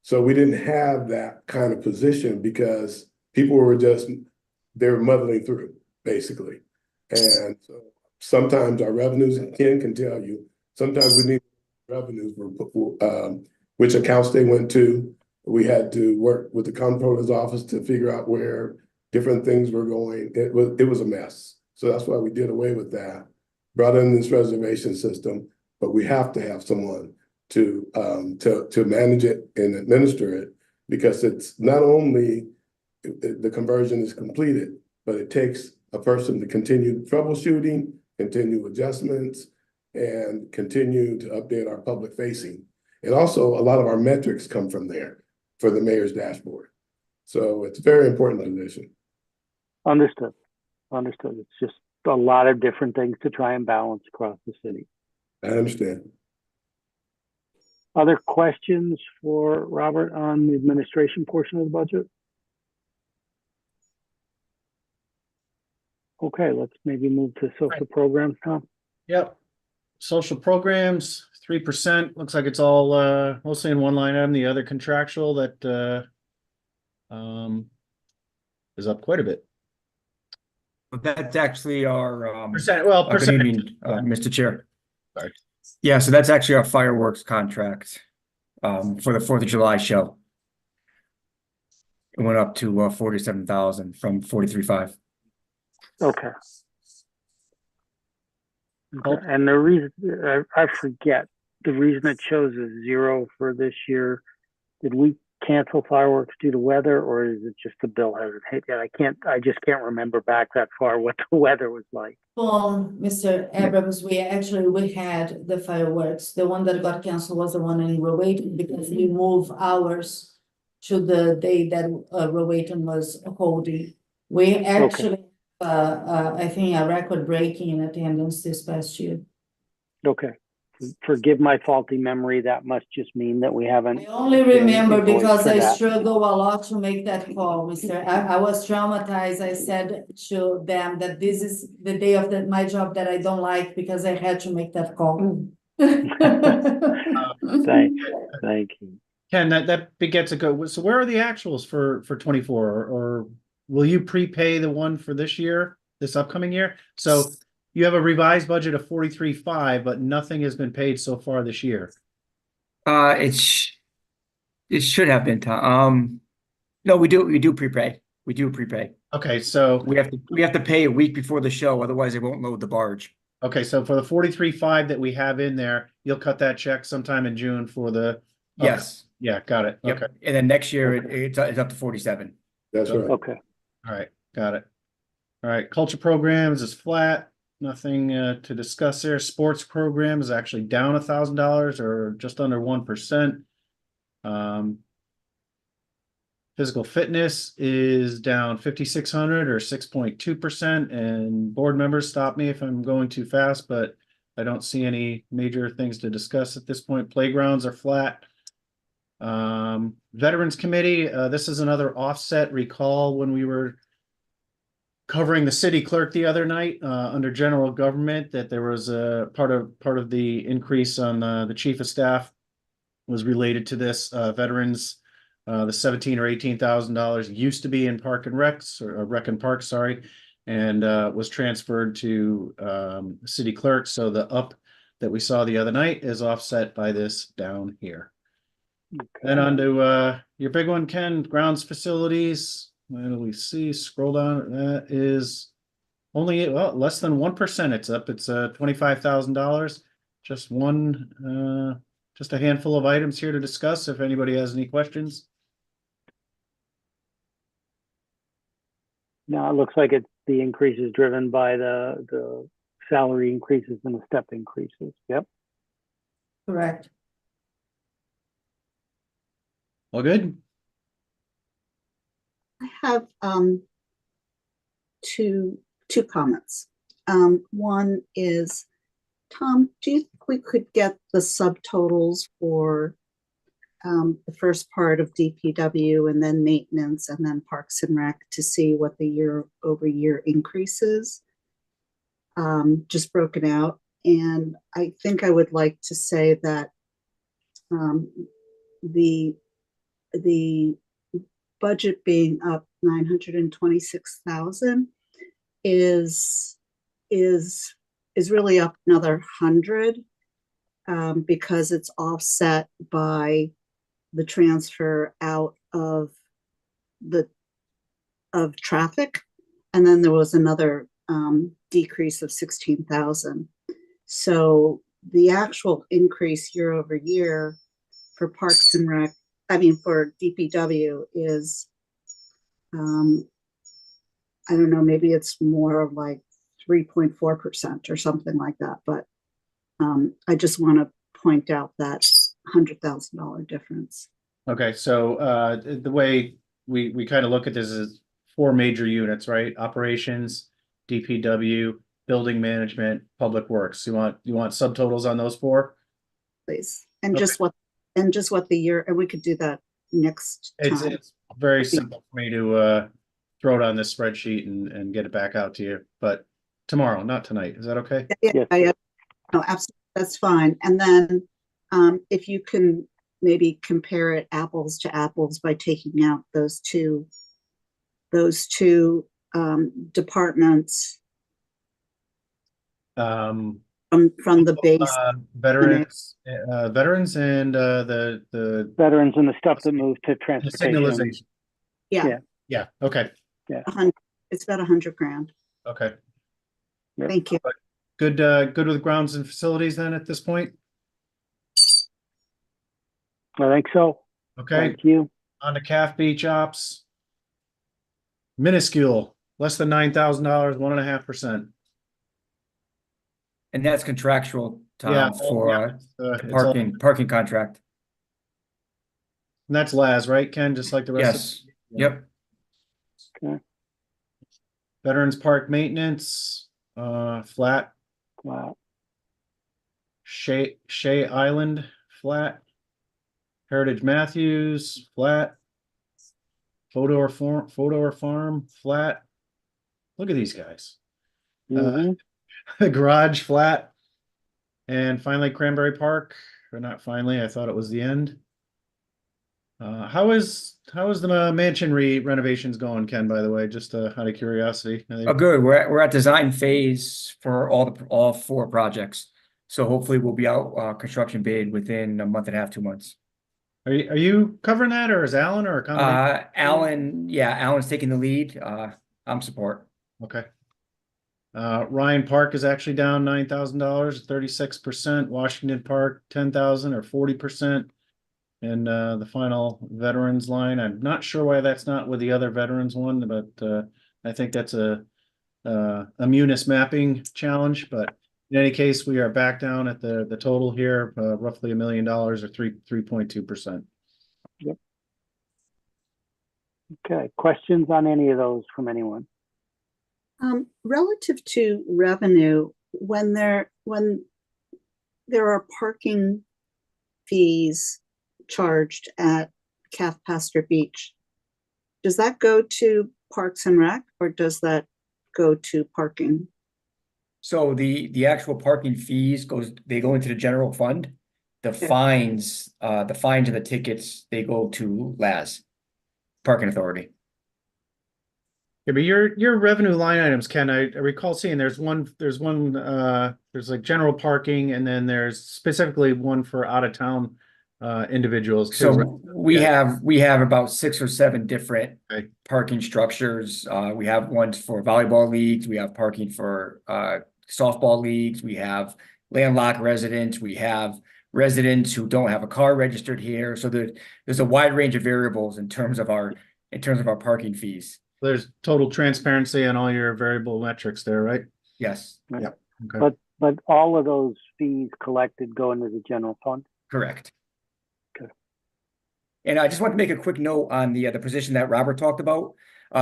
so we didn't have that kind of position because people were they were muddling through basically, and so sometimes our revenues, Ken can tell you, sometimes we need revenues which accounts they went to. We had to work with the comptroller's office to figure out where different things were going. It was a mess. So that's why we did away with that, brought in this reservation system, but we have to have someone to manage it and administer it, because it's not only the conversion is completed, but it takes a person to continue troubleshooting, continue adjustments, and continue to update our public facing. And also a lot of our metrics come from there for the mayor's dashboard. So it's a very important position. Understood. Understood. It's just a lot of different things to try and balance across the city. I understand. Other questions for Robert on the administration portion of the budget? Okay, let's maybe move to social programs, Tom. Yep. Social programs, 3%. Looks like it's all mostly in one line item. The other contractual that is up quite a bit. That's actually our Percent. Well, good percent. evening, Mr. Chair. Sorry. Yeah, so that's actually our fireworks contract for the 4th of July show. It went up to 47,000 from 43.5. Okay. Okay. And the reason I forget, the reason it shows a 0 for this year, did we cancel fireworks due to weather, or is it just the bill hasn't hit yet? I just can't remember back that far what the weather was like. Well, Mr. Abrams, we had the fireworks. The one that got canceled was the one in Rowayton, because we moved ours to the day that Rowayton was holding. We actually, I think, a record breaking in attendance this past year. Okay. Forgive my faulty memory. That must just mean that we haven't. I only remember because I that. struggle a lot to make that call, Mr. I was traumatized. I said to them that this is the day of my job that I don't like, because I had to make that call. Thank you. Ken, that begets a go. So where are the actuals for 24, or will you prepay the one for this year, this upcoming year? So you have a revised budget of 43.5, but nothing has been paid so far this year. It should have been, Tom. No, we do prepay. We do prepay. Okay, so we have to pay a week before the show, otherwise it won't load the barge. Okay, so for the 43.5 that we have in there, you'll cut that check sometime in June for the. Yes. Yeah, got it. Yep. Okay. And then next year it's up to 47. That's right. Okay. All right, got it. All right, culture programs is flat, nothing to discuss there. Sports program is actually down $1,000 or just under 1%. Physical fitness is down 5,600 or 6.2%. And board members, stop me if I'm going too fast, but I don't see any major things to discuss at this point. Playgrounds are flat. Veterans Committee, this is another offset. Recall when we were covering the city clerk the other night under general government that there was a part of the increase on the chief of staff was related to this veterans. The $17,000 or $18,000 used to be in Park and Recs or Rec and Park, sorry, and was transferred to city clerk. So the up that we saw the other night is offset by this down here. Then on to your big one, Ken, grounds facilities. Where do we see? Scroll down. That is only less than 1%. It's up. It's $25,000. Just one, just a handful of items here to discuss. If anybody has any questions. No, it looks like it's the increase is driven by the salary increases and the step increases. Yep. Correct. All good. I have two comments. One is, Tom, do you think we could get the subtotals for the first part of DPW and then maintenance and then Parks and Rec to see what the year-over-year increase is? Just broken out. And I think I would like to say that the budget being up 926,000 is really up another 100 because it's offset by the transfer out of traffic, and then there was another decrease of 16,000. So the actual increase year over year for Parks and Rec, for DPW is, I don't know, maybe it's more like 3.4% or something like that. But I just want to point out that $100,000 difference. Okay, so the way we kind of look at this is 4 major units, right? Operations, DPW, building management, public works. You want subtotals on those 4? Please. And Okay. just what the year, and we could do that next time. It's very simple for me to throw it on this spreadsheet and get it back out to you, but tomorrow, not tonight. Is that okay? Yeah, no, absolutely, that's fine. And then if you can maybe compare it apples to apples by taking out those two departments from the base. Veterans and the veterans and the stuff that moved to transportation. signalization. Yeah. Yeah. Okay. Yeah. It's about $100,000. Okay. Yep. Thank you. Good with grounds and facilities then at this point? I think so. Okay. Thank you. On to Calf Beach ops. Minuscule, less than $9,000, 1.5%. And that's contractual, Tom, Yeah, for it's the parking contract. And that's Laz, right, Ken? Just like the rest Yes. of Yep. Okay. Veterans Park maintenance, flat. Wow. Shea Island, flat. Heritage Matthews, flat. Photo or farm, flat. Look at these guys. The garage, flat. And finally, Cranberry Park, or not finally, I thought it was the end. How is the mansion renovations going, Ken, by the way, just out of curiosity? Oh, good. We're at design phase for all 4 projects. So hopefully we'll be out construction bid within a month and a half, 2 months. Are you covering that, or is Alan or a combination? Alan's taking the lead. I'm support. Okay. Ryan Park is actually down $9,000, 36%. Washington Park, 10,000 or 40%. And the final veterans line, I'm not sure why that's not with the other veterans one, but I think that's a a munis mapping challenge, but in any case, we are back down at the total here, roughly $1 million or 3.2%. Okay, questions on any of those from anyone? Relative to revenue, when there are parking fees charged at Calf Pasture Beach, does that go to Parks and Rec or does that go to parking? So the actual parking fees go into the general fund. The fines and the tickets, they go to LAS, Parking Authority. Yeah, but your revenue line items, Ken, I recall seeing there's like general parking, and then there's specifically one for out of town individuals too. So we have about 6 or 7 different parking structures. We have ones for volleyball leagues, we have parking for softball leagues, we have landlocked residents, we have residents who don't have a car registered here. So there's a wide range of variables in terms of our parking fees. There's total transparency on all your variable metrics there, right? Yes. Yeah. Okay. But all of those fees collected go into the general fund? Correct. Okay. And I just want to make a quick note on the position that Robert talked about.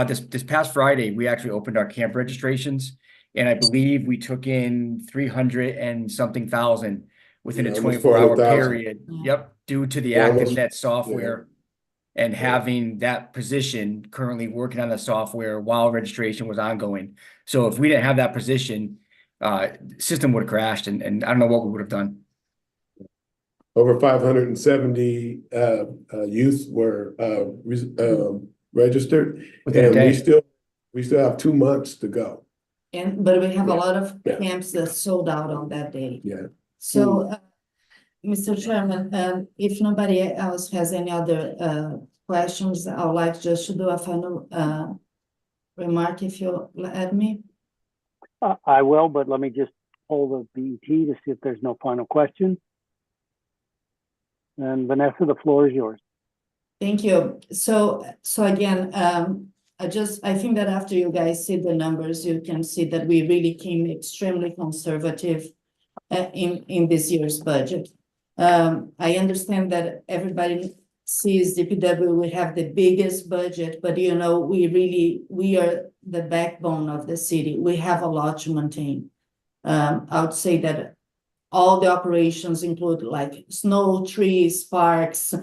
This past Friday, we actually opened our camp registrations, and I believe we took in 300 and something thousand within a 24-hour period. Yep, due to the ActiveNet software. And having that position currently working on the software while registration was ongoing. So if we didn't have that position, the system would have crashed, and I don't know what we would have done. Over 570 youth were registered, and we still have 2 months to go. But we have a lot of camps that sold out on that day. Yeah. So, Mr. Chairman, if nobody else has any other questions, I would like just to do a final remark, if you let me. I will, but let me just pull the BET to see if there's no final questions. And Vanessa, the floor is yours. Thank you. So again, I think that after you guys see the numbers, you can see that we really came extremely conservative in this year's budget. I understand that everybody sees DPW, we have the biggest budget, but we are the backbone of the city. We have a lot to maintain. I would say that all the operations include like snow, trees, parks,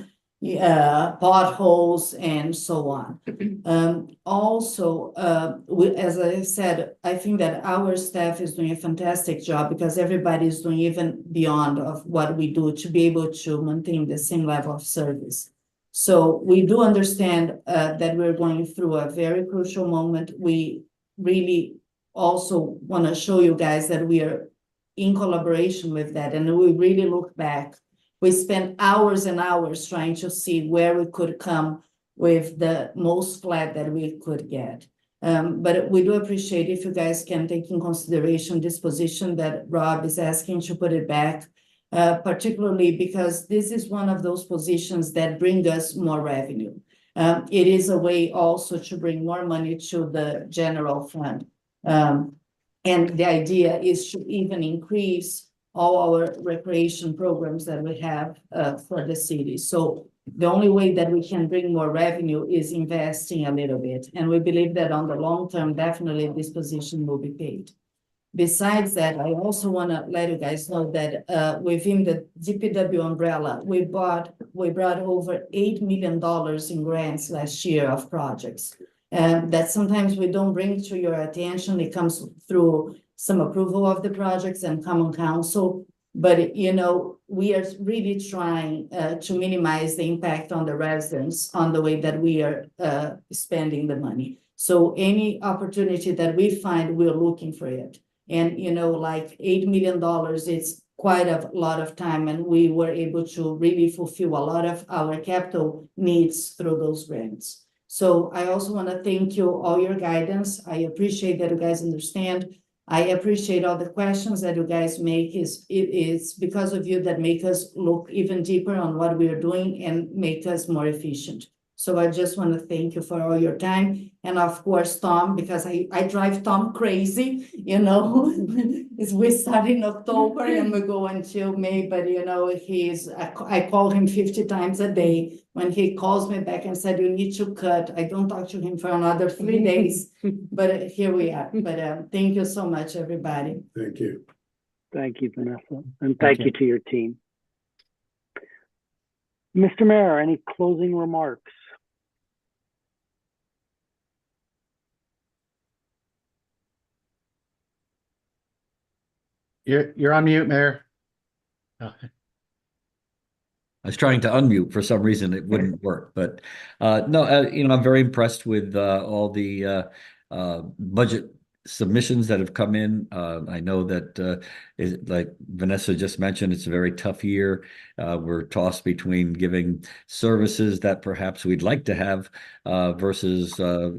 potholes, and so on. Also, as I said, I think that our staff is doing a fantastic job because everybody is doing even beyond of what we do to be able to maintain the same level of service. So we do understand that we're going through a very crucial moment. We really also want to show you guys that we are in collaboration with that, and we really look back. We spent hours and hours trying to see where we could come with the most flat that we could get. But we do appreciate if you guys can take in consideration this position that Rob is asking to put it back, particularly because this is one of those positions that bring us more revenue. It is a way also to bring more money to the general fund. And the idea is to even increase all our recreation programs that we have for the city. So the only way that we can bring more revenue is investing a little bit. And we believe that on the long term, definitely this position will be paid. Besides that, I also want to let you guys know that within the DPW umbrella, we brought over $8 million in grants last year of projects. And that sometimes we don't bring to your attention. It comes through some approval of the projects and common council. But, we are really trying to minimize the impact on the residents on the way that we are spending the money. So any opportunity that we find, we're looking for it. And, like $8 million, it's quite a lot of time. And we were able to really fulfill a lot of our capital needs through those grants. So I also want to thank you all your guidance. I appreciate that you guys understand. I appreciate all the questions that you guys make. It's because of you that make us look even deeper on what we are doing and make us more efficient. So I just want to thank you for all your time. And of course, Tom, because I drive Tom crazy, you know. We start in October and we go until May, but you know, I call him 50 times a day. When he calls me back and said, you need to cut, I don't talk to him for another 3 days, but here we are. But thank you so much, everybody. Thank you. Thank you, Vanessa, and thank you to your team. Mr. Mayor, any closing remarks? You're on mute, Mayor. Oh. I was trying to unmute for some reason, it wouldn't work, but no, you know, I'm very impressed with all the budget submissions that have come in. I know that like Vanessa just mentioned, it's a very tough year. We're tossed between giving services that perhaps we'd like to have versus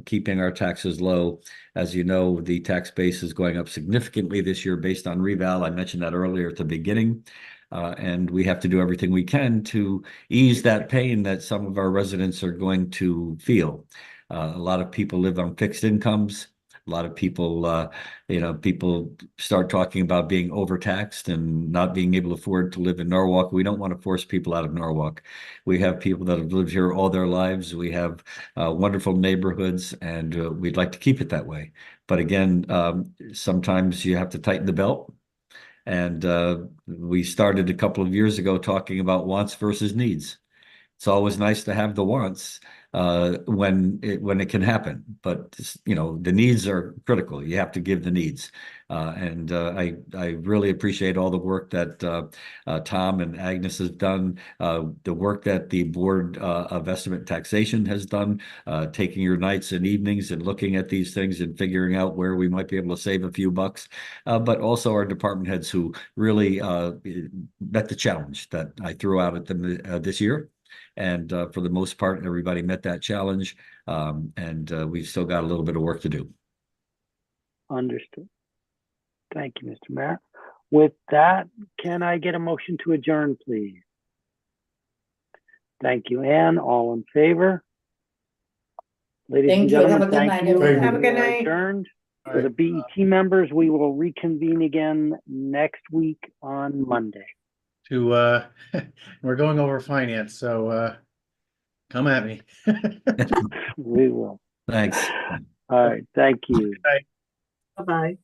keeping our taxes low. As you know, the tax base is going up significantly this year based on reval. I mentioned that earlier at the beginning. And we have to do everything we can to ease that pain that some of our residents are going to feel. A lot of people live on fixed incomes. A lot of people, you know, people start talking about being overtaxed and not being able to afford to live in Norwalk. We don't want to force people out of Norwalk. We have people that have lived here all their lives. We have wonderful neighborhoods, and we'd like to keep it that way. But again, sometimes you have to tighten the belt. And we started a couple of years ago talking about wants versus needs. It's always nice to have the wants when it can happen, but you know, the needs are critical. You have to give the needs, and I really appreciate all the work that Tom and Agnes has done, the work that the Board of Estimate Taxation has done, taking your nights and evenings and looking at these things and figuring out where we might be able to save a few bucks, but also our department heads who really met the challenge that I threw out at them this year. And for the most part, everybody met that challenge, and we've still got a little bit of work to do. Understood. Thank you, Mr. Mayor. With that, can I get a motion to adjourn, please? Thank you, Ann. All in favor? Ladies and Thank you. Have a gentlemen, good thank night, you. everyone. Have a good We are night. adjourned. For the BET members, we will reconvene again next week on Monday. We're going over finance, so come at me. We will. Thanks. All right. Thank you. Bye-bye.